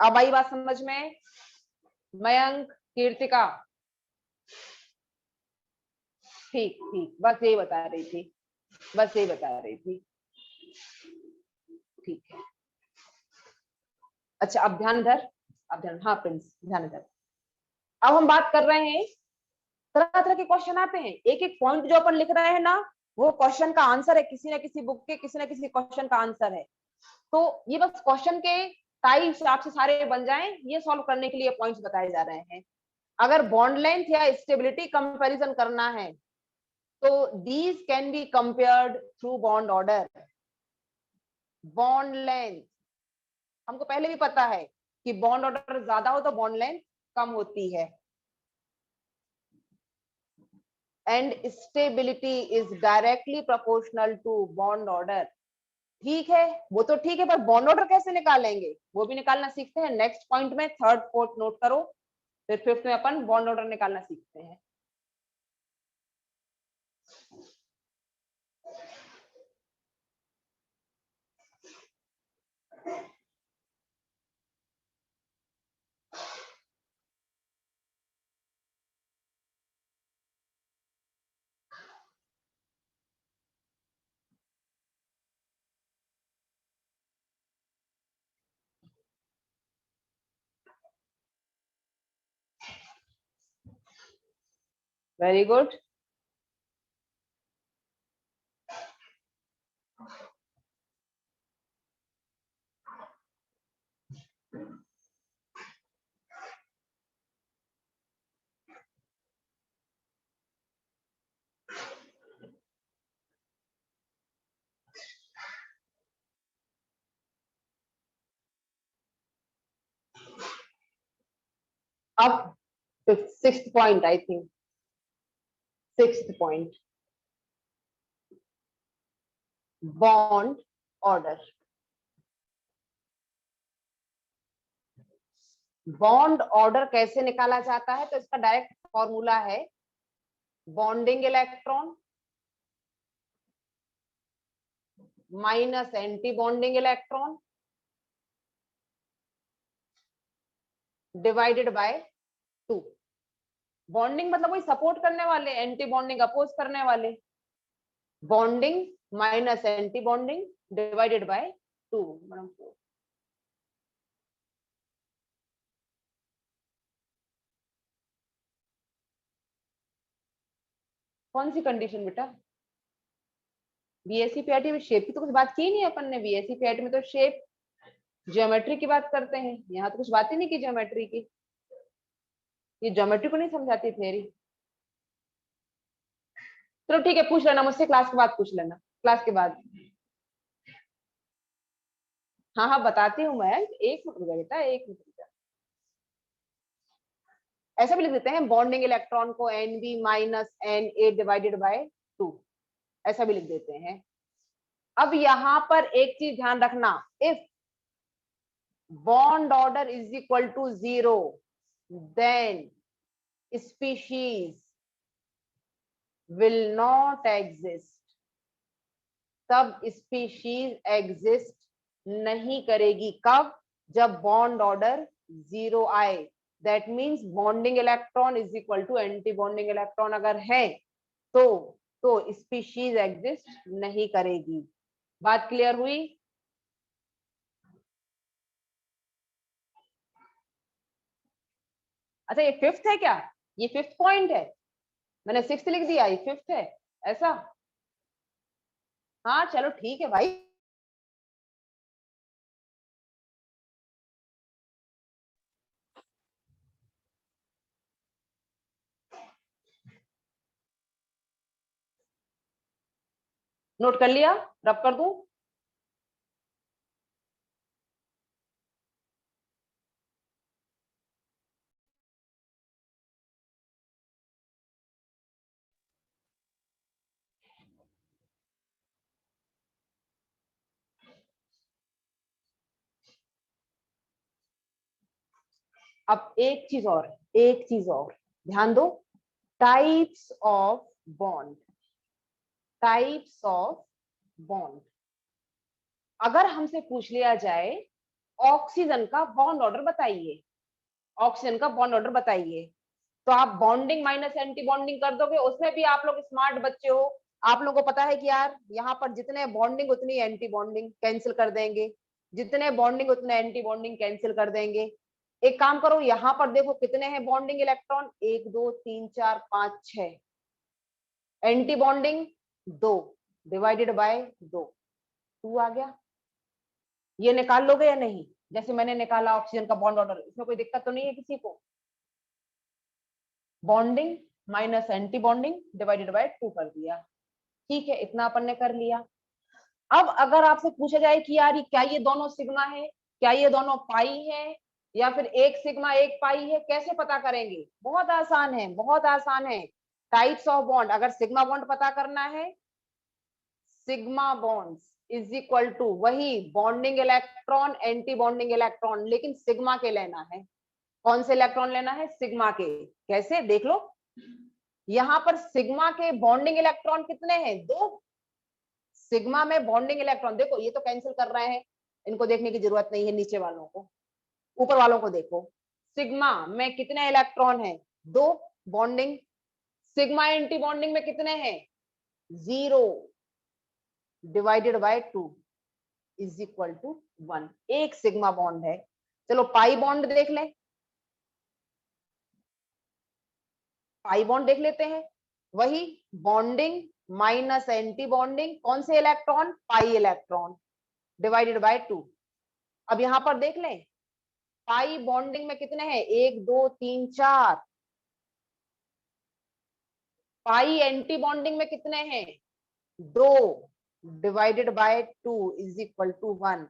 अब आई बात समझ में? मयंक, कीर्तिका, ठीक ठीक, बस यही बता रही थी, बस यही बता रही थी। ठीक है, अच्छा अब ध्यान इधर, अब ध्यान, हाँ प्रिंस ध्यान इधर। अब हम बात कर रहे हैं, तरह तरह के क्वेश्चन आते हैं, एक एक पॉइंट जो अपन लिख रहे हैं ना, वो क्वेश्चन का आंसर है, किसी ना किसी बुक के किसी ना किसी क्वेश्चन का आंसर है। तो ये बस क्वेश्चन के टाइप्स आपसे सारे बन जाएं, ये सॉल्व करने के लिए पॉइंट्स बताए जा रहे हैं। अगर बॉन्ड लेंथ या स्टेबिलिटी कंपैरिजन करना है तो these can be compared through bond order. Bond length हमको पहले भी पता है कि बॉन्ड ऑर्डर ज्यादा हो तो बॉन्ड लेंथ कम होती है, and stability is directly proportional to bond order. ठीक है, वो तो ठीक है, पर बॉन्ड ऑर्डर कैसे निकालेंगे वो भी निकालना सीखते हैं नेक्स्ट पॉइंट में। थर्ड फोर्थ नोट करो, फिर फिफ्थ में अपन बॉन्ड ऑर्डर निकालना सीखते हैं। Very good. अब sixth point, I think sixth point, bond order. Bond order कैसे निकाला जाता है? तो इसका डायरेक्ट फॉर्मूला है bonding electron minus anti bonding electron divided by 2। Bonding मतलब वही सपोर्ट करने वाले, एंटी बॉन्डिंग अपोज करने वाले। Bonding minus anti bonding divided by 2। कौन सी कंडीशन बेटा? बीएससी पीआईटी में शेप की तो कुछ बात की नहीं अपन ने। बीएससी पीआईटी में तो शेप ज्योमेट्री की बात करते हैं, यहाँ तो कुछ बात ही नहीं की ज्योमेट्री की। ये ज्योमेट्री को नहीं समझाती थ्योरी। चलो ठीक है, पूछ लेना मुझसे, क्लास के बाद पूछ लेना, क्लास के बाद। हाँ हाँ बताती हूँ मैं, एक मिनट रुका बेटा, एक मिनट रुका। ऐसा भी लिख देते हैं बॉन्डिंग इलेक्ट्रॉन को Nb minus Na divided by 2, ऐसा भी लिख देते हैं। अब यहां पर एक चीज ध्यान रखना, if bond order is equal to 0 then species will not exist. तब स्पीशीज एग्जिस्ट नहीं करेगी। कब? जब बॉन्ड ऑर्डर 0 आए। That means bonding electron is equal to anti bonding electron अगर है तो स्पीशीज एग्जिस्ट नहीं करेगी। बात क्लियर हुई? अच्छा ये फिफ्थ है क्या? ये फिफ्थ पॉइंट है? मैंने सिक्स्थ लिख दिया, ये फिफ्थ है ऐसा? हाँ चलो ठीक है भाई। नोट कर लिया? रब कर दूं? अब एक चीज और, एक चीज और ध्यान दो। Types of bond, types of bond. अगर हमसे पूछ लिया जाए ऑक्सीजन का बॉन्ड ऑर्डर बताइए, ऑक्सीजन का बॉन्ड ऑर्डर बताइए, तो आप बॉन्डिंग माइनस एंटी बॉन्डिंग कर दोगे। उसमें भी आप लोग स्मार्ट बच्चे हो, आप लोगों को पता है कि यार यहाँ पर जितने बॉन्डिंग उतनी एंटी बॉन्डिंग, कैंसिल कर देंगे। जितने बॉन्डिंग उतने एंटी बॉन्डिंग कैंसिल कर देंगे। एक काम करो, यहाँ पर देखो कितने हैं bonding electron, 1 2 3 4 5 6। Anti bonding 2 divided by 2, 2 आ गया। ये निकाल लोगे या नहीं? जैसे मैंने निकाला ऑक्सीजन का बॉन्ड ऑर्डर, इसमें कोई दिक्कत तो नहीं है किसी को? Bonding minus anti bonding divided by 2 कर दिया। ठीक है, इतना अपन ने कर लिया। अब अगर आपसे पूछा जाए कि यार क्या ये दोनों सिग्मा है, क्या ये दोनों पाई है, या फिर एक सिग्मा एक पाई है, कैसे पता करेंगे? बहुत आसान है, बहुत आसान है। टाइप्स ऑफ बॉन्ड, अगर सिग्मा बॉन्ड पता करना है, sigma bonds is equal to वही bonding electron anti bonding electron, लेकिन सिग्मा के लेना है। कौन से इलेक्ट्रॉन लेना है? सिग्मा के। कैसे देख लो, यहां पर सिग्मा के बॉन्डिंग इलेक्ट्रॉन कितने हैं? 2। सिग्मा में बॉन्डिंग इलेक्ट्रॉन देखो, ये तो कैंसिल कर रहे हैं, इनको देखने की जरूरत नहीं है, नीचे वालों को, ऊपर वालों को देखो। सिग्मा में कितने इलेक्ट्रॉन है? 2 बॉन्डिंग। सिग्मा एंटी बॉन्डिंग में कितने हैं? 0 divided by 2 is equal to 1। एक सिग्मा बॉन्ड है। चलो पाई बॉन्ड देख ले, पाई बॉन्ड देख लेते हैं। वही बॉन्डिंग माइनस एंटी बॉन्डिंग, कौन से electron? Pi electron divided by 2। अब यहां पर देख लें, पाई बॉन्डिंग में कितने हैं? 1 2 3 4। पाई एंटी बॉन्डिंग में कितने हैं? 2 divided by 2 is equal to 1।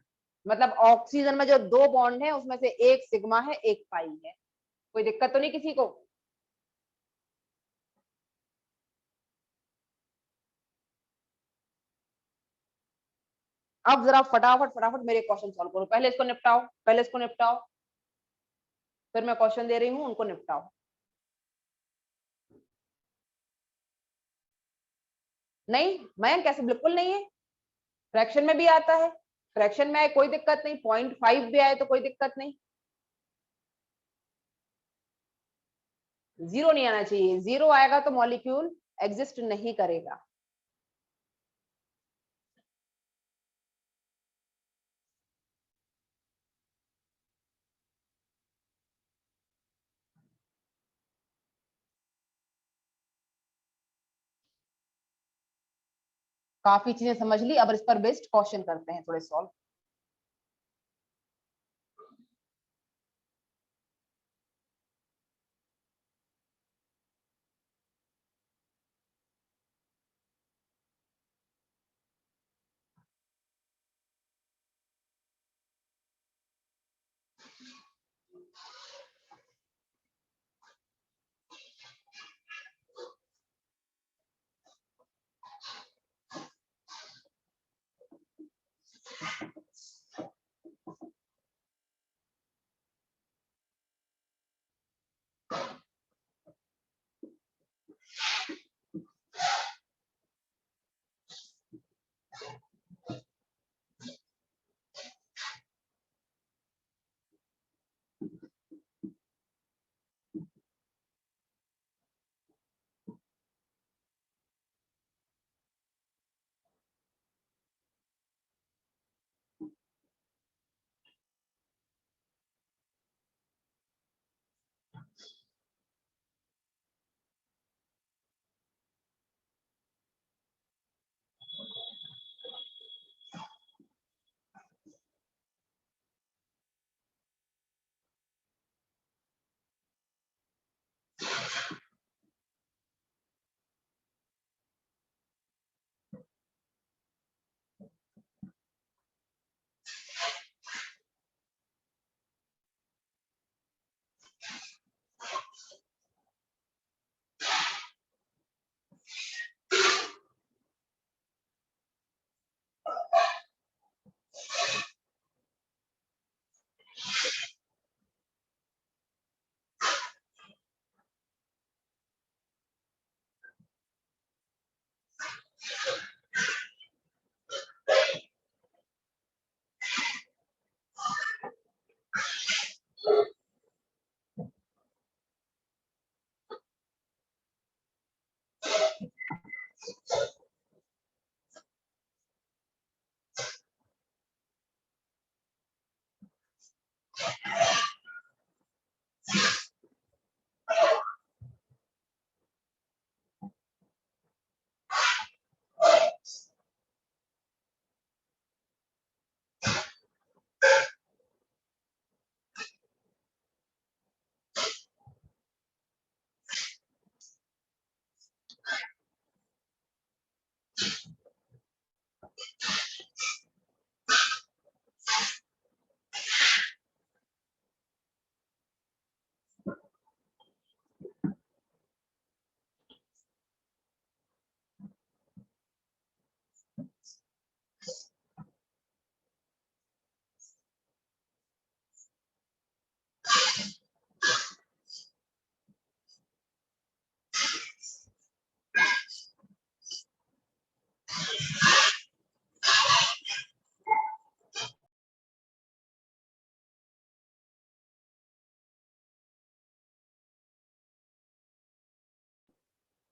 मतलब ऑक्सीजन में जो 2 बॉन्ड है उसमें से एक सिग्मा है एक पाई है। कोई दिक्कत तो नहीं किसी को? अब जरा फटाफट फटाफट मेरे क्वेश्चन सॉल्व करो, पहले इसको निपटाओ, पहले इसको निपटाओ, फिर मैं क्वेश्चन दे रही हूँ, उनको निपटाओ। नहीं मैं कैसे, बिल्कुल नहीं है, फ्रैक्शन में भी आता है, फ्रैक्शन में आए कोई दिक्कत नहीं, 0.5 भी आए तो कोई दिक्कत नहीं। जीरो नहीं आना चाहिए, जीरो आएगा तो मॉलिक्यूल एग्जिस्ट नहीं करेगा। काफी चीजें समझ ली, अब इस पर बेस्ड क्वेश्चन करते हैं थोड़े सॉल्व।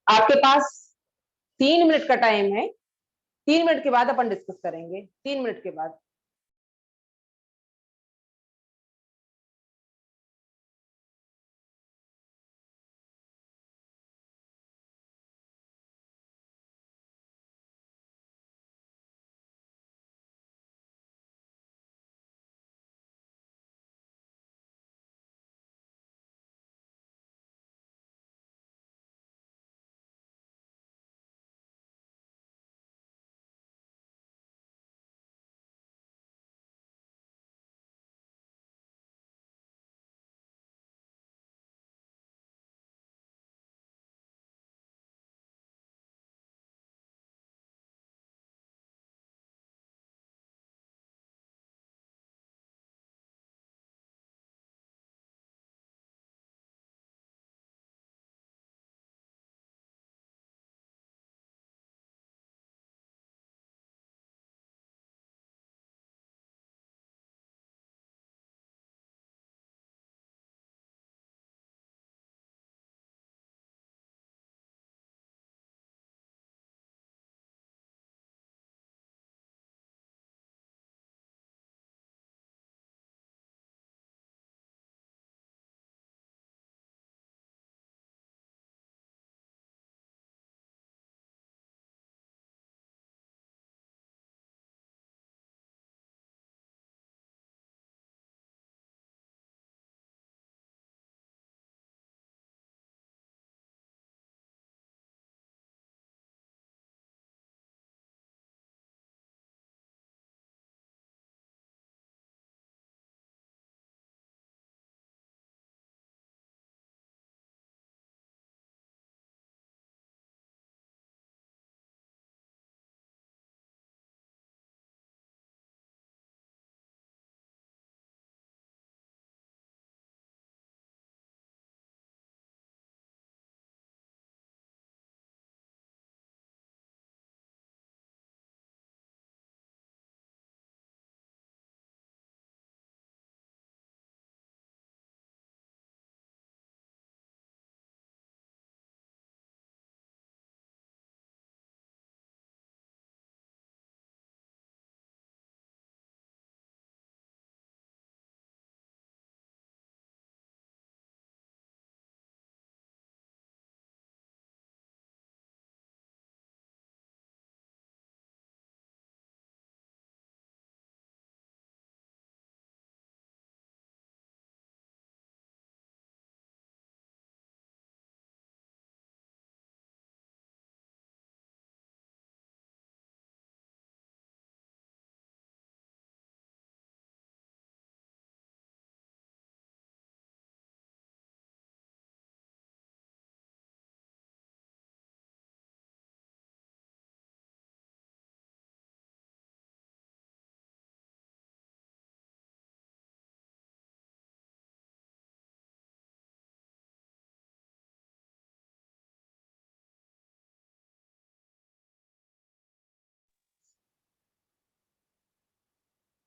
आपके पास 3 मिनट का टाइम है, 3 मिनट के बाद अपन डिस्कस करेंगे, 3 मिनट के बाद।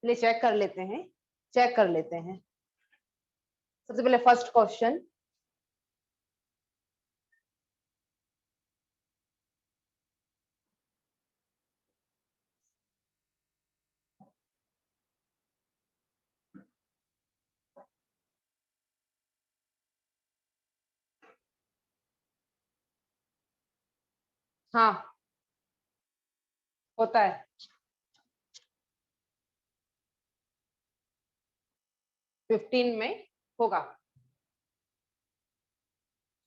चलिए चेक कर लेते हैं, चेक कर लेते हैं। सबसे पहले फर्स्ट क्वेश्चन, हाँ होता है 15 में होगा।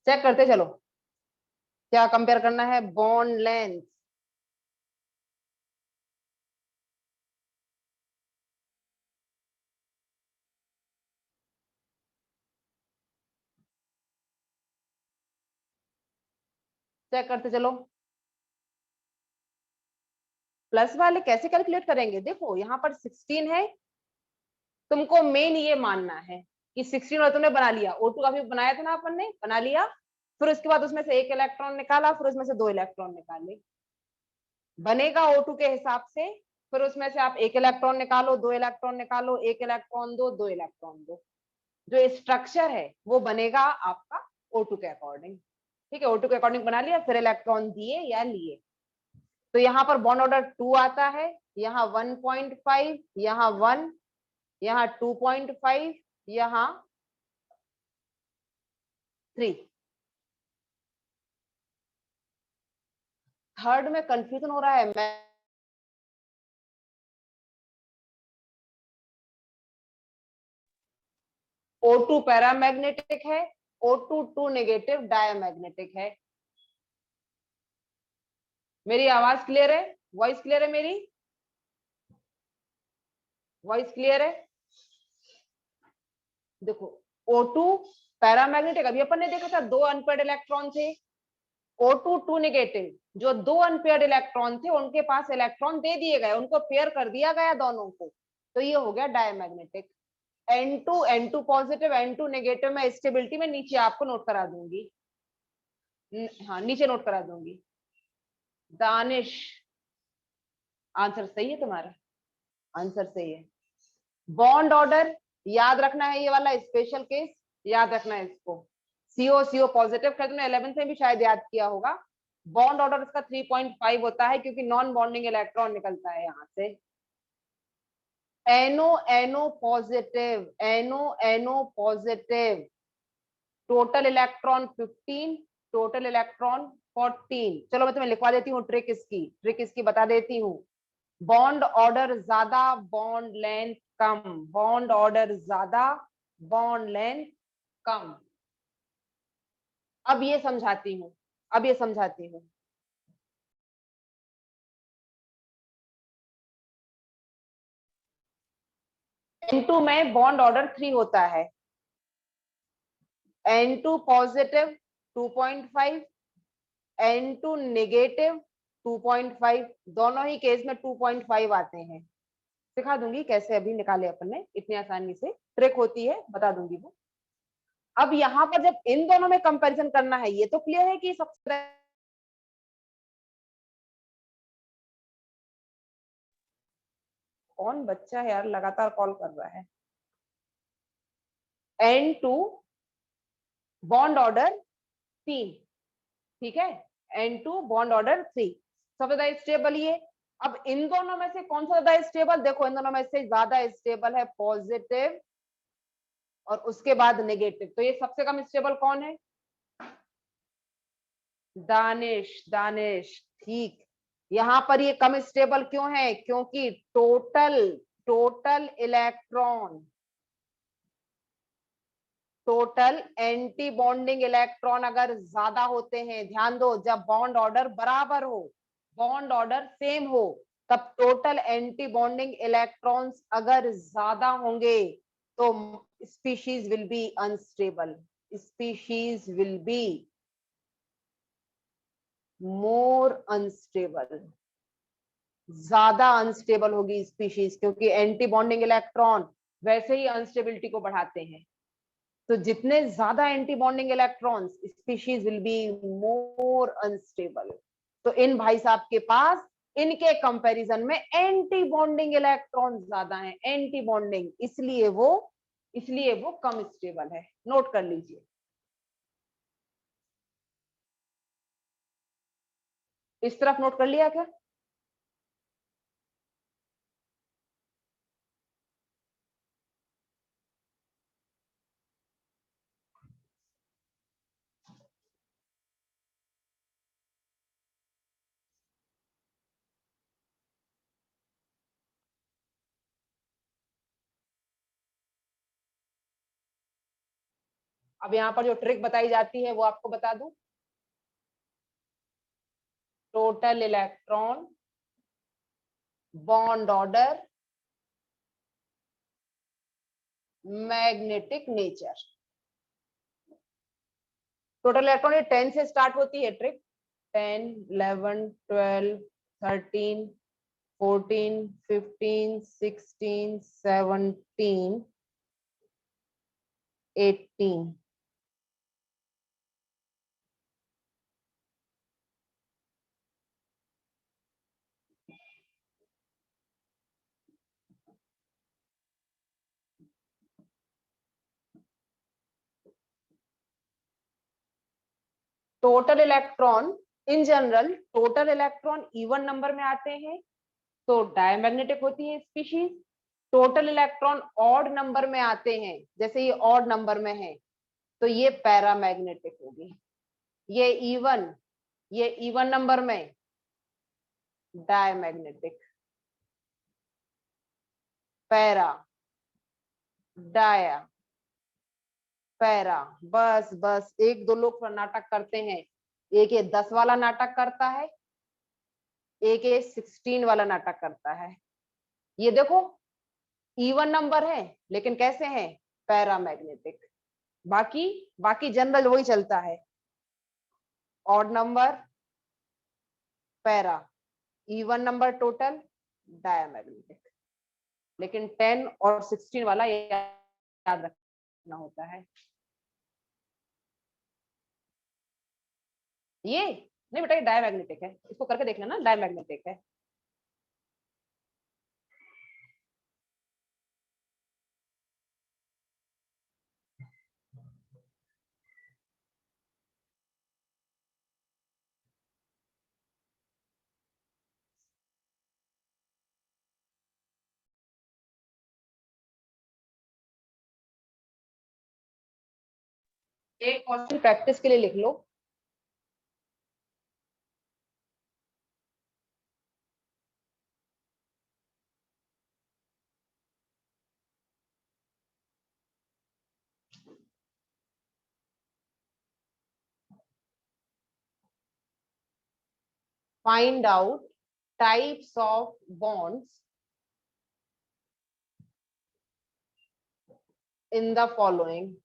चेक करते चलो, क्या कंपेयर करना है, बॉन्ड लेंथ, चेक करते चलो। प्लस वाले कैसे कैलकुलेट करेंगे, देखो यहाँ पर 16 है, तुमको मेन ये मानना है कि 16 और तुमने बना लिया, O2 का भी बनाया था ना अपन ने, बना लिया, फिर उसके बाद उसमें से एक इलेक्ट्रॉन निकाला, फिर उसमें से 2 इलेक्ट्रॉन निकाले, बनेगा O2 के हिसाब से, फिर उसमें से आप एक इलेक्ट्रॉन निकालो, 2 इलेक्ट्रॉन निकालो, एक इलेक्ट्रॉन दो, 2 इलेक्ट्रॉन दो, जो स्ट्रक्चर है वो बनेगा आपका O2 के अकॉर्डिंग। ठीक है, O2 के अकॉर्डिंग बना लिया, फिर इलेक्ट्रॉन दिए या लिए। तो यहाँ पर बॉन्ड ऑर्डर 2 आता है, यहाँ 1.5, यहाँ 1, यहाँ 2.5, यहाँ 3। थर्ड में कंफ्यूजन हो रहा है, मैं O2 पैरामैग्नेटिक है, O2 2 नेगेटिव डायमैग्नेटिक है। मेरी आवाज क्लियर है, वॉइस क्लियर है, मेरी वॉइस क्लियर है। देखो O2 पैरामैग्नेटिक, अभी अपन ने देखा था 2 अनपेयर्ड इलेक्ट्रॉन थे, O2 2 नेगेटिव, जो 2 अनपेयर्ड इलेक्ट्रॉन थे उनके पास इलेक्ट्रॉन दे दिए गए, उनको पेयर कर दिया गया दोनों को, तो ये हो गया diamagnetic. N2 positive, N2 negative में स्टेबिलिटी में नीचे आपको नोट करा दूंगी, हाँ नीचे नोट करा दूंगी। दानिश, आंसर सही है तुम्हारा, आंसर सही है। बॉन्ड ऑर्डर याद रखना है, ये वाला स्पेशल केस याद रखना है इसको। CO पॉजिटिव, खैर तुमने 11th में भी शायद याद किया होगा। बॉन्ड ऑर्डर इसका 3.5 होता है क्योंकि नॉन बॉन्डिंग इलेक्ट्रॉन निकलता है यहाँ से। NO positive, total electron 15, total electron 14। चलो मैं तुम्हें लिखवा देती हूँ, ट्रिक इसकी बता देती हूँ। बॉन्ड ऑर्डर ज्यादा, बॉन्ड लेंथ कम, बॉन्ड ऑर्डर ज्यादा, बॉन्ड लेंथ कम। अब ये समझाती हूँ, N2 में बॉन्ड ऑर्डर 3 होता है, N2 पॉजिटिव 2.5, N2 नेगेटिव 2.5, दोनों ही केस में 2.5 आते हैं। सिखा दूंगी कैसे, अभी निकाले अपन ने इतनी आसानी से, ट्रिक होती है, बता दूंगी वो। अब यहाँ पर जब इन दोनों में कंपैरिजन करना है, ये तो क्लियर है कि सबसे कौन बच्चा है यार लगातार कॉल कर रहा है। N2 बॉन्ड ऑर्डर 3, ठीक है, N2 बॉन्ड ऑर्डर 3, सबसे ज्यादा स्टेबल ये। अब इन दोनों में से कौन सा ज्यादा स्टेबल, देखो इन दोनों में से ज्यादा स्टेबल है पॉजिटिव और उसके बाद नेगेटिव, तो ये सबसे कम स्टेबल कौन है, दानिश ठीक। यहां पर ये कम स्टेबल क्यों है, क्योंकि टोटल एंटी बॉन्डिंग इलेक्ट्रॉन अगर ज्यादा होते हैं, ध्यान दो, जब बॉन्ड ऑर्डर बराबर हो, बॉन्ड ऑर्डर सेम हो, तब टोटल एंटी बॉन्डिंग इलेक्ट्रॉन्स अगर ज्यादा होंगे तो species will be unstable, species will be more unstable, ज्यादा अनस्टेबल होगी स्पीशीज, क्योंकि एंटी बॉन्डिंग इलेक्ट्रॉन वैसे ही अनस्टेबिलिटी को बढ़ाते हैं। तो जितने ज्यादा anti bonding electrons, species will be more unstable. तो इन भाई साहब के पास इनके कंपैरिजन में एंटी बॉन्डिंग इलेक्ट्रॉन ज्यादा हैं, एंटी बॉन्डिंग, इसलिए वो कम स्टेबल है। नोट कर लीजिए। इस तरफ नोट कर लिया क्या? अब यहाँ पर जो ट्रिक बताई जाती है वो आपको बता दूं। Total electron bond order magnetic nature. Total electron ये 10 से स्टार्ट होती है trick. 10, 11, 12, 13, 14, 15, 16, 17, 18। Total electron in general, total electron even number में आते हैं तो डायमैग्नेटिक होती है species. Total electron odd number में आते हैं, जैसे ये ऑड नंबर में है, तो ये पैरामैग्नेटिक होगी। ये इवन नंबर में डायमैग्नेटिक। पैरा, डाया, पैरा, बस बस एक दो लोग नाटक करते हैं। एक ये 10 वाला नाटक करता है, एक ये 16 वाला नाटक करता है। ये देखो इवन नंबर है लेकिन कैसे हैं? पैरामैग्नेटिक। बाकी बाकी जनरल वही चलता है, odd number para, even number total diamagnetic. लेकिन 10 और 16 वाला याद रखना होता है। ये नहीं बेटा, ये डायमैग्नेटिक है, इसको करके देख लेना, डायमैग्नेटिक है। एक क्वेश्चन प्रैक्टिस के लिए लिख लो। Find out types of bonds in the following.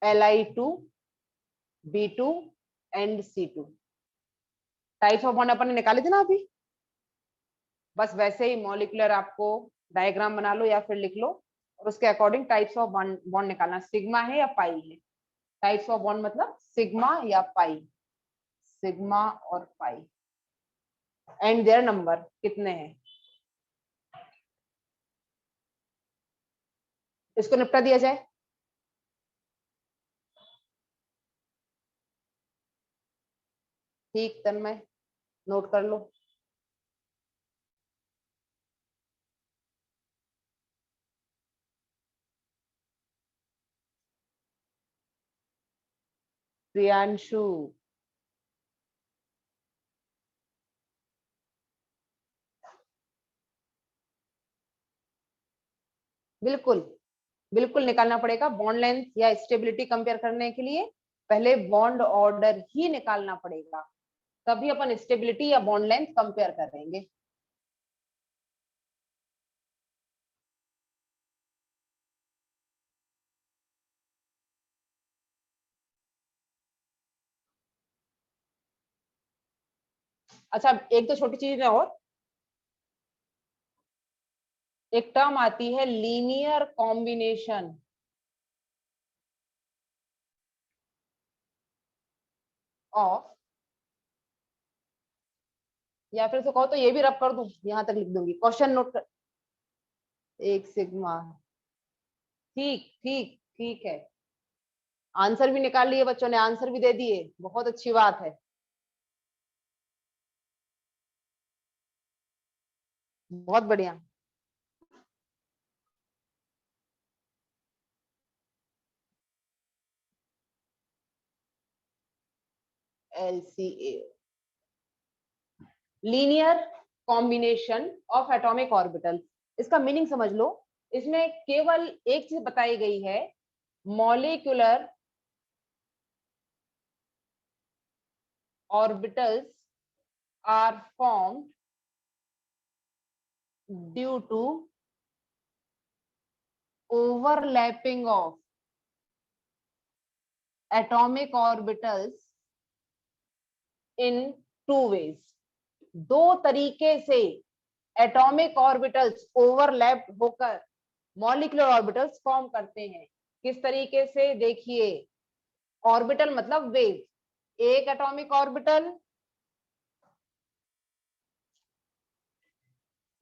Li2, B2 and C2। Types of bond अपन ने निकाले थे ना अभी। बस वैसे ही मॉलिक्यूलर आपको डायग्राम बना लो या फिर लिख लो और उसके अकॉर्डिंग टाइप्स ऑफ बॉन्ड निकालना। सिग्मा है या पाई है? टाइप्स ऑफ बॉन्ड मतलब सिग्मा या पाई, सिग्मा और पाई। एंड देयर नंबर कितने हैं, इसको निपटा दिया जाए। ठीक तन्मय, नोट कर लो। प्रियांशु, बिल्कुल बिल्कुल निकालना पड़ेगा। बॉन्ड लेंथ या स्टेबिलिटी कंपेयर करने के लिए पहले बॉन्ड ऑर्डर ही निकालना पड़ेगा, तभी अपन स्टेबिलिटी या बॉन्ड लेंथ कंपेयर करेंगे। अच्छा, एक तो छोटी चीज है और एक टर्म आती है लीनियर कॉम्बिनेशन ऑफ, या फिर से कहो तो ये भी रब कर दूं, यहां तक लिख दूंगी, क्वेश्चन नोट कर, एक सिग्मा। ठीक ठीक ठीक है, आंसर भी निकाल लिए बच्चों ने, आंसर भी दे दिए, बहुत अच्छी बात है, बहुत बढ़िया। LCA, linear combination of atomic orbital. इसका मीनिंग समझ लो, इसमें केवल एक चीज बताई गई है, molecular orbitals are formed due to overlapping of atomic orbitals in two ways. दो तरीके से एटॉमिक ऑर्बिटल्स ओवरलैप होकर मॉलिक्यूलर ऑर्बिटल्स फॉर्म करते हैं। किस तरीके से, देखिए, ऑर्बिटल मतलब वेव, एक एटॉमिक ऑर्बिटल,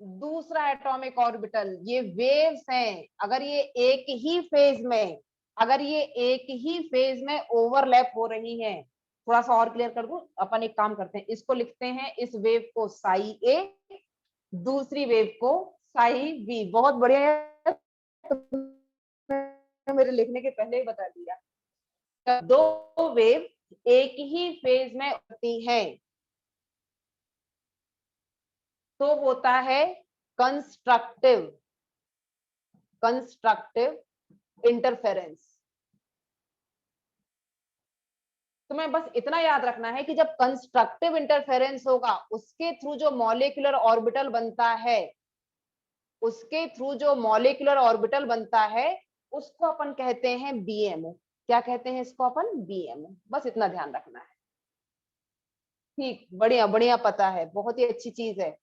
दूसरा एटॉमिक ऑर्बिटल, ये वेव्स हैं। अगर ये एक ही फेज में, अगर ये एक ही फेज में ओवरलैप हो रही हैं, थोड़ा सा और क्लियर कर दूं, अपन एक काम करते हैं, इसको लिखते हैं, इस वेव को साई ए, दूसरी वेव को साई बी। बहुत बढ़िया, मेरे लिखने के पहले ही बता दिया। जब दो वेव एक ही फेज में होती हैं तो होता है कंस्ट्रक्टिव, कंस्ट्रक्टिव इंटरफेरेंस। तुम्हें बस इतना याद रखना है कि जब कंस्ट्रक्टिव इंटरफेरेंस होगा, उसके थ्रू जो मॉलिक्यूलर ऑर्बिटल बनता है, उसके थ्रू जो मॉलिक्यूलर ऑर्बिटल बनता है, उसको अपन कहते हैं बीएमओ। क्या कहते हैं इसको अपन? बीएमओ। बस इतना ध्यान रखना है। ठीक, बढ़िया बढ़िया, पता है, बहुत ही अच्छी चीज है।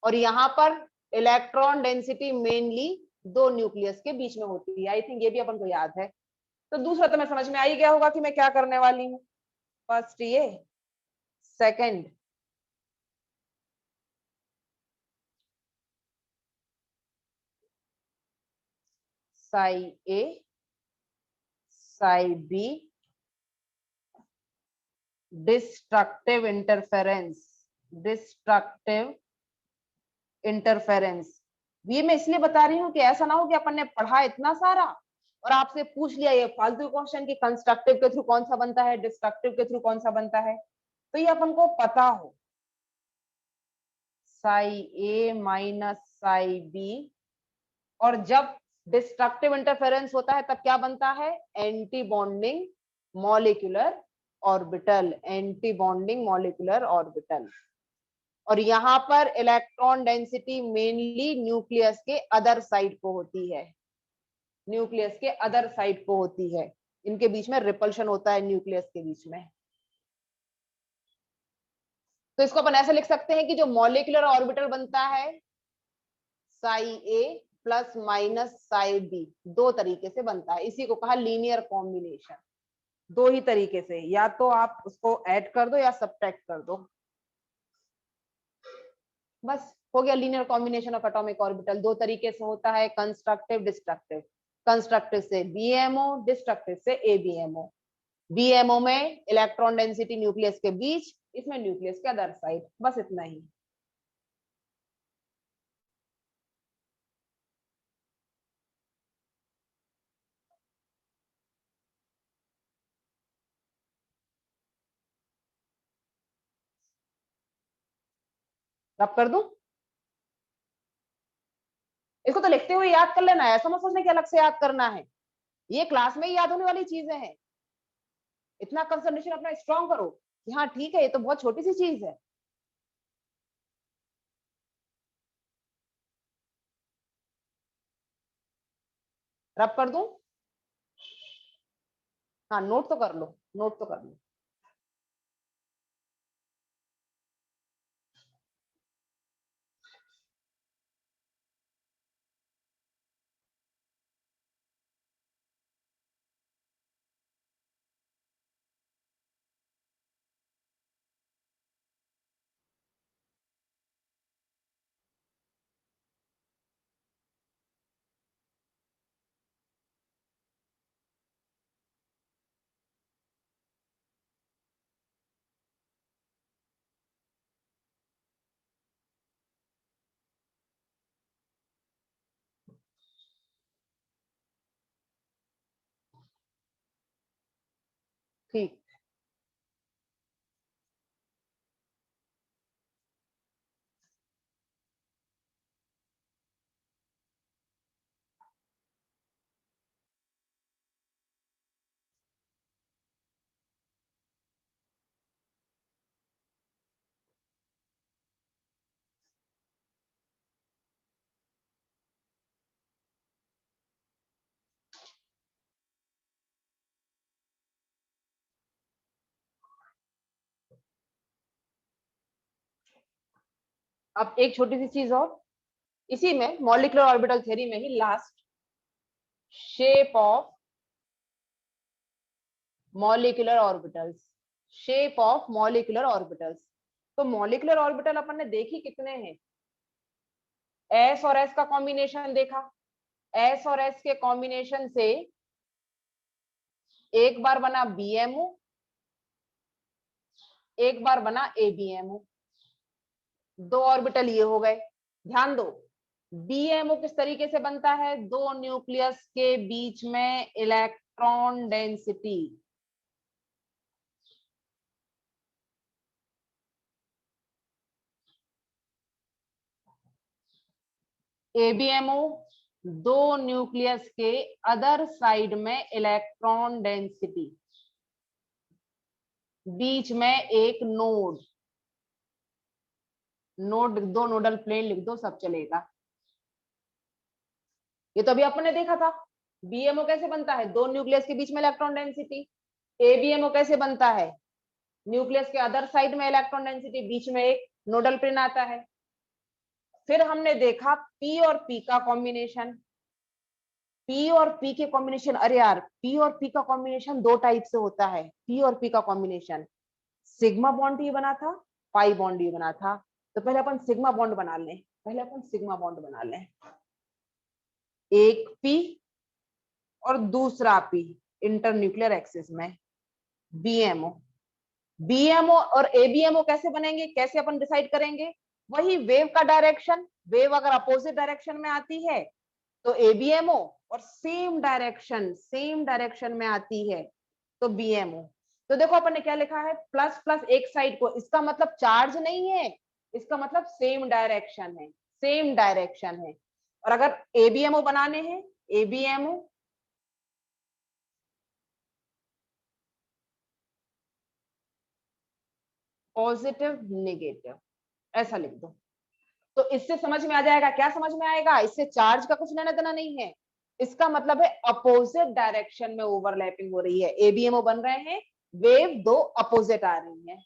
और यहाँ पर इलेक्ट्रॉन डेंसिटी मेनली दो न्यूक्लियस के बीच में होती है। आई थिंक ये भी अपन को याद है। तो दूसरा तो मैं समझ में आ ही गया होगा कि मैं क्या करने वाली हूँ। फर्स्ट ये, second psi A, psi B, destructive interference, destructive interference. ये मैं इसलिए बता रही हूँ कि ऐसा ना हो कि अपन ने पढ़ा इतना सारा और आपसे पूछ लिया ये फालतू क्वेश्चन कि कंस्ट्रक्टिव के थ्रू कौन सा बनता है, डिस्ट्रक्टिव के थ्रू कौन सा बनता है, तो ये अपन को पता हो। साई ए माइनस साई बी, और जब डिस्ट्रक्टिव इंटरफेरेंस होता है तब क्या बनता है? Anti bonding molecular orbital, anti bonding molecular orbital. और यहाँ पर इलेक्ट्रॉन डेंसिटी मेनली न्यूक्लियस के अदर साइड को होती है, न्यूक्लियस के अदर साइड को होती है। इनके बीच में रिपल्शन होता है, न्यूक्लियस के बीच में। तो इसको अपन ऐसे लिख सकते हैं कि जो मॉलिक्यूलर ऑर्बिटल बनता है, साई ए प्लस माइनस साई बी, दो तरीके से बनता है। इसी को कहा लीनियर कॉम्बिनेशन। दो ही तरीके से, या तो आप उसको ऐड कर दो या सब्ट्रैक्ट कर दो, बस हो गया। Linear combination of atomic orbital दो तरीके से होता है, कंस्ट्रक्टिव, डिस्ट्रक्टिव। कंस्ट्रक्टिव से बीएमओ, डिस्ट्रक्टिव से एबीएमओ। बीएमओ में इलेक्ट्रॉन डेंसिटी न्यूक्लियस के बीच, इसमें न्यूक्लियस के अदर साइड, बस इतना ही। रब कर दूं? इसको तो लिखते हुए याद कर लेना है, ऐसा मत सोचना कि अलग से याद करना है। ये क्लास में ही याद होने वाली चीजें हैं। इतना कंसंट्रेशन अपना स्ट्रॉन्ग करो कि हाँ ठीक है, ये तो बहुत छोटी सी चीज है। रब कर दूं? हाँ, नोट तो कर लो, नोट तो कर लो। अब एक छोटी सी चीज और, इसी में मॉलिक्यूलर ऑर्बिटल थ्योरी में ही last, shape of molecular orbitals, shape of molecular orbitals. तो मॉलिक्यूलर ऑर्बिटल अपन ने देखी कितने हैं, एस और एस का कॉम्बिनेशन देखा, एस और एस के कॉम्बिनेशन से एक बार बना बीएमओ, एक बार बना एबीएमओ, दो ऑर्बिटल ये हो गए। ध्यान दो, बीएमओ किस तरीके से बनता है, दो न्यूक्लियस के बीच में इलेक्ट्रॉन डेंसिटी, एबीएमओ दो न्यूक्लियस के अदर साइड में इलेक्ट्रॉन डेंसिटी, बीच में एक नोड, नोड दो, नोडल प्लेन लिख दो, सब चलेगा। ये तो अभी अपन ने देखा था, बीएमओ कैसे बनता है, दो न्यूक्लियस के बीच में इलेक्ट्रॉन डेंसिटी। एबीएमओ कैसे बनता है, न्यूक्लियस के अदर साइड में इलेक्ट्रॉन डेंसिटी, बीच में एक नोडल प्लेन आता है। फिर हमने देखा पी और पी का कॉम्बिनेशन, पी और पी के कॉम्बिनेशन, अरे यार पी और पी का कॉम्बिनेशन दो टाइप से होता है, पी और पी का कॉम्बिनेशन, सिग्मा बॉन्ड ये बना था, पाई बॉन्ड ये बना था। तो पहले अपन सिग्मा बॉन्ड बना लें, पहले अपन सिग्मा बॉन्ड बना लें, एक पी और दूसरा पी इंटरन्यूक्लियर एक्सिस में, बीएमओ। बीएमओ और एबीएमओ कैसे बनेंगे, कैसे अपन डिसाइड करेंगे, वही वेव का डायरेक्शन, वेव अगर अपोजिट डायरेक्शन में आती है तो एबीएमओ, और सेम डायरेक्शन में आती है तो बीएमओ। तो देखो अपन ने क्या लिखा है, प्लस प्लस एक साइड को, इसका मतलब चार्ज नहीं है, इसका मतलब सेम डायरेक्शन है, सेम डायरेक्शन है। और अगर एबीएमओ बनाने हैं, एबीएमओ पॉजिटिव नेगेटिव, ऐसा लिख दो। तो इससे समझ में आ जाएगा, क्या समझ में आएगा, इससे चार्ज का कुछ लेना देना नहीं है, इसका मतलब है अपोजिट डायरेक्शन में ओवरलैपिंग हो रही है, एबीएमओ बन रहे हैं, वेव दो अपोजिट आ रही है,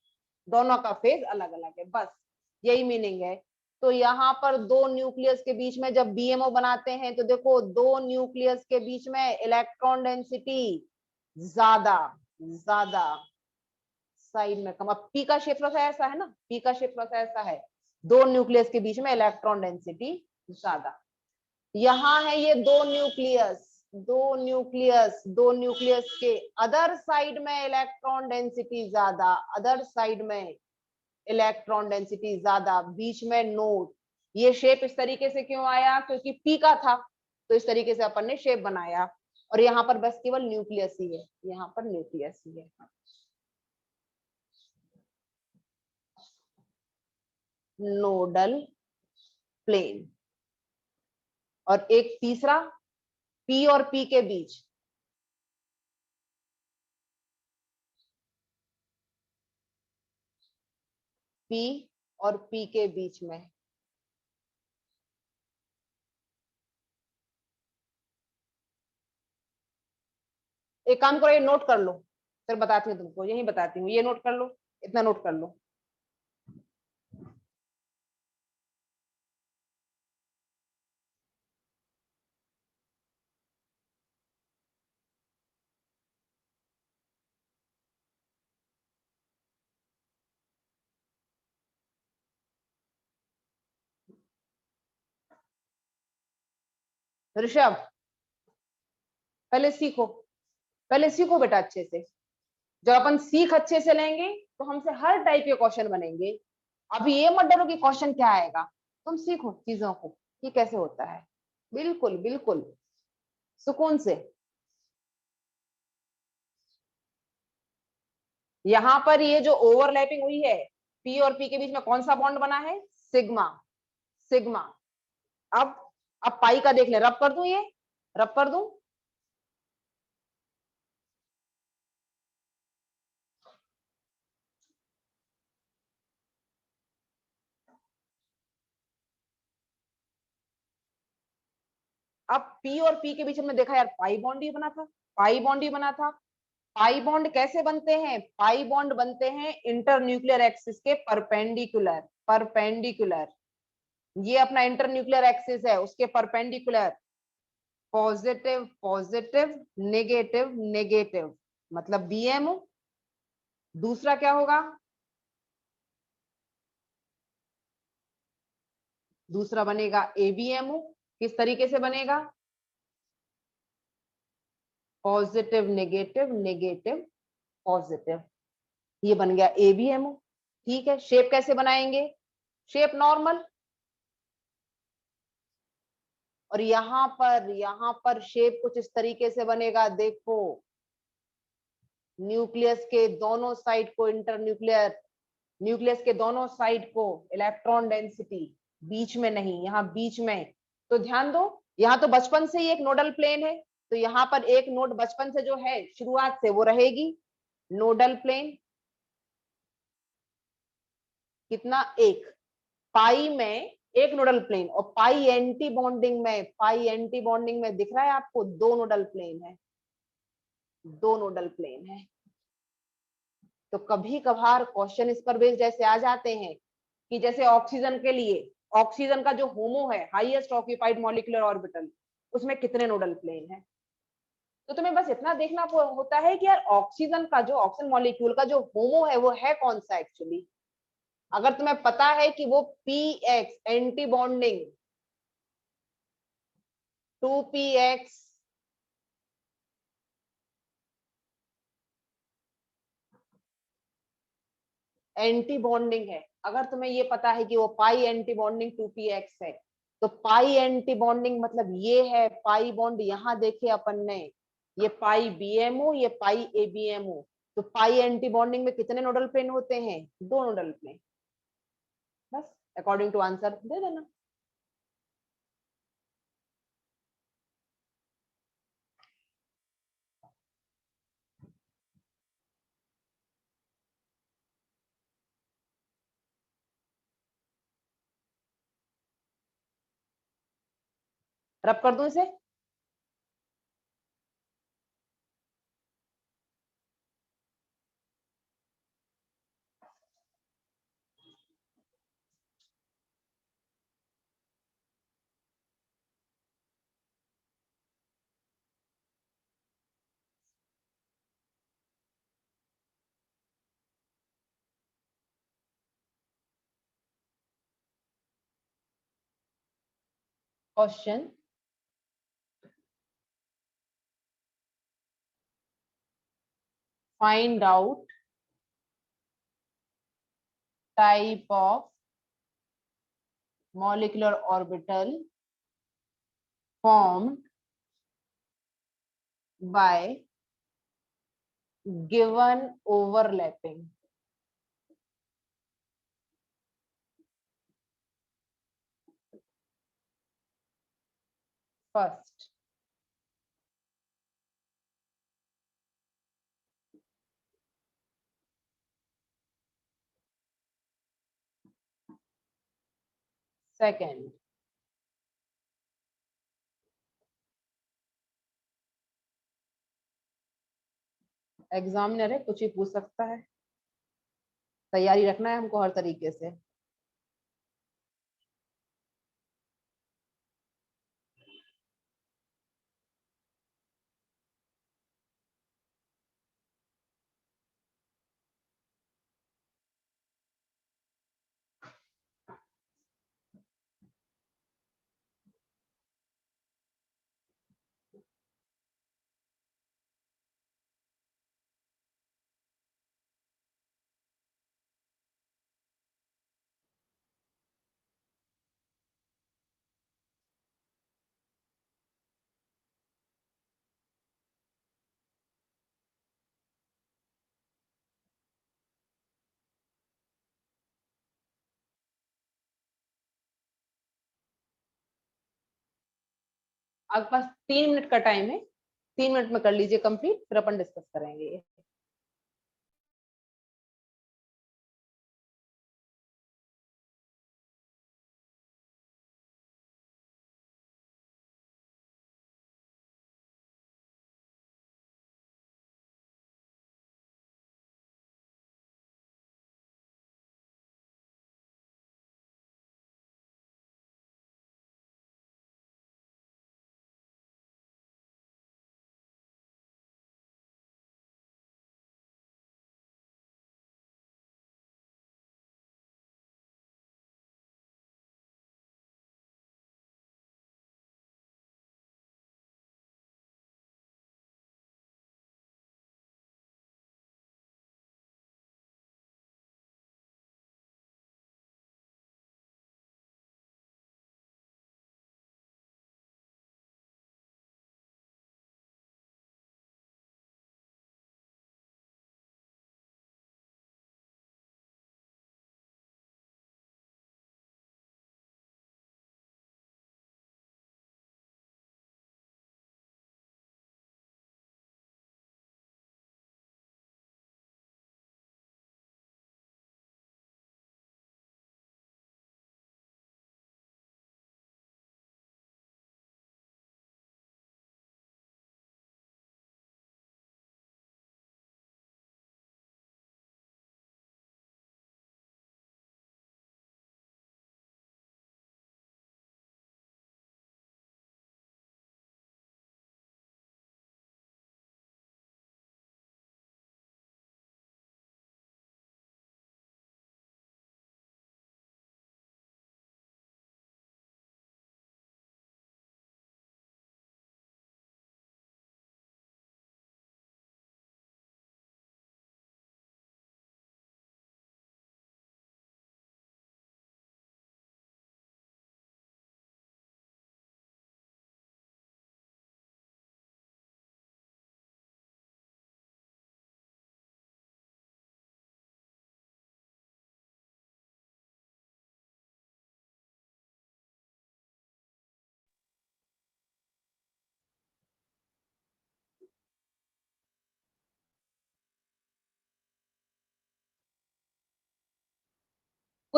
दोनों का फेज अलग अलग है, बस यही मीनिंग है। तो यहाँ पर दो न्यूक्लियस के बीच में जब बीएमओ बनाते हैं तो देखो दो न्यूक्लियस के बीच में इलेक्ट्रॉन डेंसिटी ज्यादा, ज्यादा साइड में कम। अब पी का क्षेत्रफल ऐसा है ना, पी का क्षेत्रफल ऐसा है, दो न्यूक्लियस के बीच में इलेक्ट्रॉन डेंसिटी ज्यादा। यहाँ है ये दो न्यूक्लियस, दो न्यूक्लियस के अदर साइड में इलेक्ट्रॉन डेंसिटी ज्यादा, अदर साइड में इलेक्ट्रॉन डेंसिटी ज्यादा, बीच में नोड। ये शेप इस तरीके से क्यों आया, क्योंकि पी का था, तो इस तरीके से अपन ने शेप बनाया। और यहाँ पर बस केवल न्यूक्लियस ही है, यहाँ पर न्यूक्लियस ही है, नोडल प्लेन। और एक तीसरा, पी और पी के बीच, पी और पी के बीच में एक काम करो, ये नोट कर लो, फिर बताती हूँ तुमको, यही बताती हूँ, ये नोट कर लो, इतना नोट कर लो। ऋषभ पहले सीखो, पहले सीखो बेटा अच्छे से। जब अपन सीख अच्छे से लेंगे तो हमसे हर टाइप के क्वेश्चन बनेंगे। अभी ये मत डरो कि क्वेश्चन क्या आएगा, तुम सीखो चीजों को कि कैसे होता है, बिल्कुल बिल्कुल सुकून से। यहाँ पर ये जो ओवरलैपिंग हुई है, पी और पी के बीच में कौन सा बॉन्ड बना है, सिग्मा, सिग्मा। अब अब पाई का देख ले, रब कर दूं, ये रब कर दूं, अब पी और पी के बीच में देखा यार पाई बॉन्ड ही बना था, पाई बॉन्ड ही बना था। पाई बॉन्ड कैसे बनते हैं, पाई बॉन्ड बनते हैं इंटरन्यूक्लियर एक्सिस के परपेंडिकुलर, परपेंडिकुलर। ये अपना इंटरन्यूक्लियर एक्सिस है, उसके perpendicular positive positive negative negative, मतलब बीएमओ। दूसरा क्या होगा, दूसरा बनेगा एबीएमओ। किस तरीके से बनेगा, पॉजिटिव नेगेटिव नेगेटिव पॉजिटिव, ये बन गया एबीएमओ। ठीक है, शेप कैसे बनाएंगे, शेप नॉर्मल, और यहां पर शेप कुछ इस तरीके से बनेगा। देखो, न्यूक्लियस के दोनों साइड को इंटरन्यूक्लियर, न्यूक्लियस के दोनों साइड को इलेक्ट्रॉन डेंसिटी, बीच में नहीं, यहाँ बीच में। तो ध्यान दो, यहाँ तो बचपन से ही एक नोडल प्लेन है, तो यहाँ पर एक नोड बचपन से जो है शुरुआत से वो रहेगी नोडल प्लेन। कितना, एक, पाई में एक नोडल प्लेन, और पाई एंटी बॉन्डिंग में, पाई एंटी बॉन्डिंग में दिख रहा है आपको, दो नोडल प्लेन है, दो नोडल प्लेन है। तो कभी कभार क्वेश्चन इस पर बेस्ड जैसे आ जाते हैं कि जैसे ऑक्सीजन के लिए, ऑक्सीजन का जो होमो है, हाईएस्ट ऑक्यूपाइड मॉलिक्यूलर ऑर्बिटल, उसमें कितने नोडल प्लेन है। तो तुम्हें बस इतना देखना होता है कि यार ऑक्सीजन का जो, ऑक्सीजन मॉलिक्यूल का जो होमो है वो है कौन सा एक्चुअली। अगर तुम्हें पता है कि वो P x anti bonding 2px anti bonding है, अगर तुम्हें ये पता है कि वो पाई एंटी बॉन्डिंग 2px है, तो पाई एंटी बॉन्डिंग मतलब ये है पाई बॉन्ड, यहां देखे अपन ने, ये पाई बीएमओ, ये पाई एबीएमओ। तो पाई एंटी बॉन्डिंग में कितने नोडल प्लेन होते हैं, दो नोडल प्लेन। बस अकॉर्डिंग टू आंसर दे देना। रब कर दूं इसे, question find out type of molecular orbital formed by given overlapping. First, second, examiner है, कुछ भी पूछ सकता है, तैयारी रखना है हमको हर तरीके से। आपके पास 3 मिनट का टाइम है, 3 मिनट में कर लीजिए कंप्लीट, फिर अपन डिस्कस करेंगे।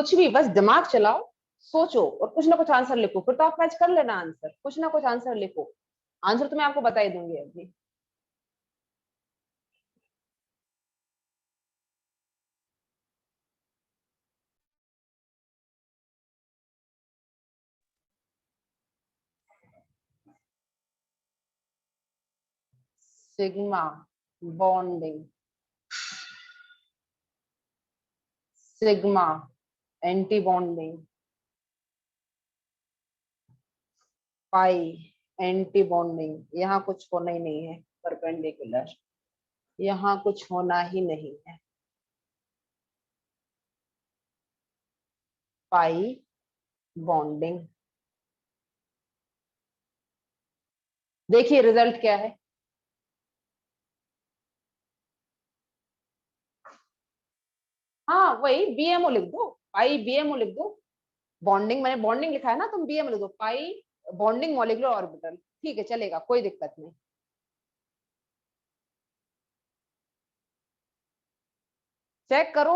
कुछ भी बस दिमाग चलाओ, सोचो और कुछ ना कुछ आंसर लिखो, फिर तो आप मैच कर लेना आंसर। कुछ ना कुछ आंसर लिखो, आंसर तो मैं आपको बता ही दूंगी अभी। Sigma bonding, sigma anti bonding, pi anti bonding. यहाँ कुछ होना ही नहीं है परपेंडिकुलर, यहाँ कुछ होना ही नहीं है। पाई बॉन्डिंग, देखिए रिजल्ट क्या है। हाँ वही बीएमओ लिख दो, पाई बीएमओ लिख दो। बॉन्डिंग, मैंने बॉन्डिंग लिखा है ना, तुम बीएमओ लिख दो, पाई बॉन्डिंग मॉलिक्यूलर ऑर्बिटल। ठीक है चलेगा, कोई दिक्कत नहीं। चेक करो,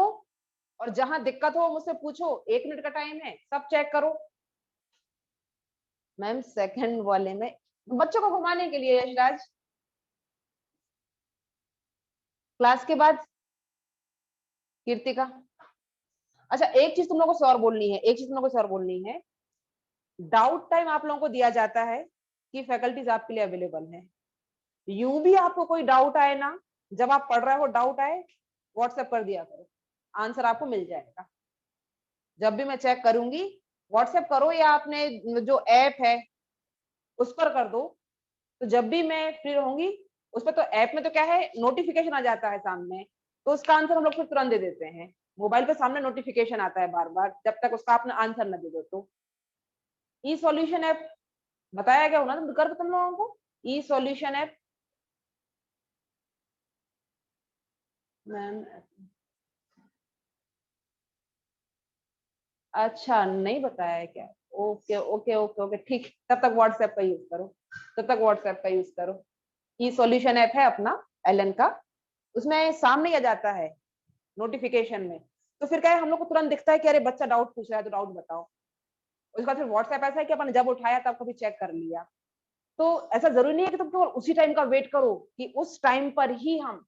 और जहां दिक्कत हो मुझसे पूछो, 1 मिनट का टाइम है, सब चेक करो। मैम सेकंड वाले में बच्चों को घुमाने के लिए यशराज, क्लास के बाद कीर्तिका। अच्छा एक चीज तुम लोगों को और बोलनी है, एक चीज तुम लोगों को और बोलनी है। डाउट टाइम आप लोगों को दिया जाता है कि फैकल्टीज आपके लिए अवेलेबल है। यूं भी आपको कोई डाउट आए ना, जब आप पढ़ रहे हो डाउट आए, व्हाट्सएप कर दिया करो, आंसर आपको मिल जाएगा। जब भी मैं चेक करूंगी, व्हाट्सएप करो या आपने जो ऐप है उस पर कर दो। तो जब भी मैं फ्री रहूंगी, उस पर तो ऐप में तो क्या है, नोटिफिकेशन आ जाता है सामने, तो उसका आंसर हम लोग फिर तुरंत दे देते हैं। मोबाइल पे सामने नोटिफिकेशन आता है बार बार, जब तक उसका आपने आंसर न दे दो। तो ई सॉल्यूशन ऐप बताया गया होना, तो कर दो तुम लोगों को ई सॉल्यूशन ऐप। मैम अच्छा नहीं बताया है क्या? ओके ओके ओके ओके ठीक, तब तक व्हाट्सएप का यूज करो, तब तक व्हाट्सएप का यूज करो। ई सॉल्यूशन ऐप है अपना एलन का, उसमें सामने आ जाता है नोटिफिकेशन में। तो फिर क्या है, हम लोग को तुरंत दिखता है कि अरे बच्चा डाउट पूछ रहा है तो डाउट बताओ। उसके बाद फिर व्हाट्सएप ऐसा है कि अपन जब उठाया तब कभी चेक कर लिया। तो ऐसा जरूरी नहीं है कि तुम केवल उसी टाइम का वेट करो कि उस टाइम पर ही हम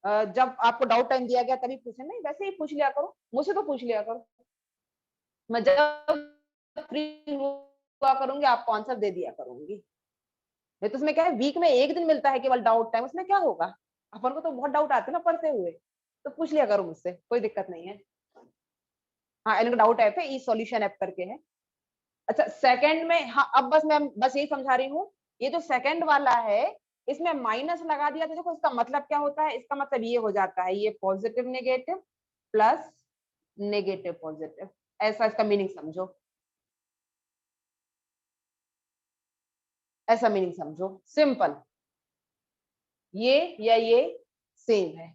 जब आपको डाउट टाइम दिया गया तभी पूछे, नहीं वैसे ही पूछ लिया करो, मुझसे तो पूछ लिया करो। मैं जब फ्री हुआ करूंगी आपको आंसर दे दिया करूंगी। नहीं तो उसमें क्या है, वीक में एक दिन मिलता है केवल डाउट टाइम, उसमें क्या होगा, अपन को तो बहुत डाउट आते हैं ना पढ़ते हुए। तो पूछ लिया करो मुझसे, कोई दिक्कत नहीं है। हाँ एलन का डाउट ऐप है, ई सॉल्यूशन ऐप करके है। अच्छा सेकंड में, हाँ अब बस मैं बस यही समझा रही हूँ। ये जो सेकंड वाला है, इसमें माइनस लगा दिया तो देखो इसका मतलब क्या होता है, इसका मतलब ये हो जाता है, ये positive negative plus negative positive, ऐसा इसका मीनिंग समझो, ऐसा मीनिंग समझो, सिंपल। ये या ये सेम है,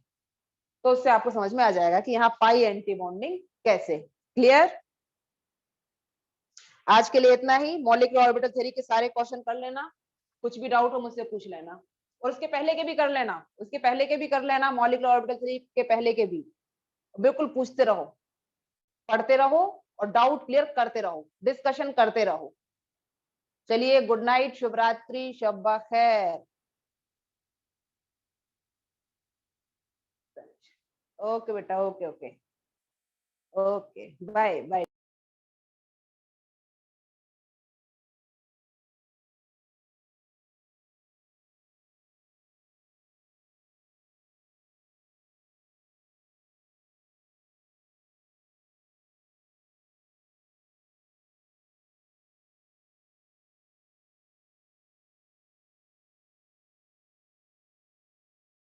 तो उससे आपको समझ में आ जाएगा कि यहाँ पाई एंटी बॉन्डिंग कैसे। क्लियर? आज के लिए इतना ही। मॉलिक्यूलर ऑर्बिटल थ्योरी के सारे क्वेश्चन कर लेना, कुछ भी डाउट हो मुझसे पूछ लेना, और उसके पहले के भी कर लेना, उसके पहले के भी कर लेना, मॉलिक्यूलर ऑर्बिटल थ्योरी के पहले के भी। बिल्कुल पूछते रहो, पढ़ते रहो, और डाउट क्लियर करते रहो, डिस्कशन करते रहो। चलिए गुड नाइट, शुभ रात्रि, शब्बा खैर। ओके बेटा, okay okay okay, bye bye.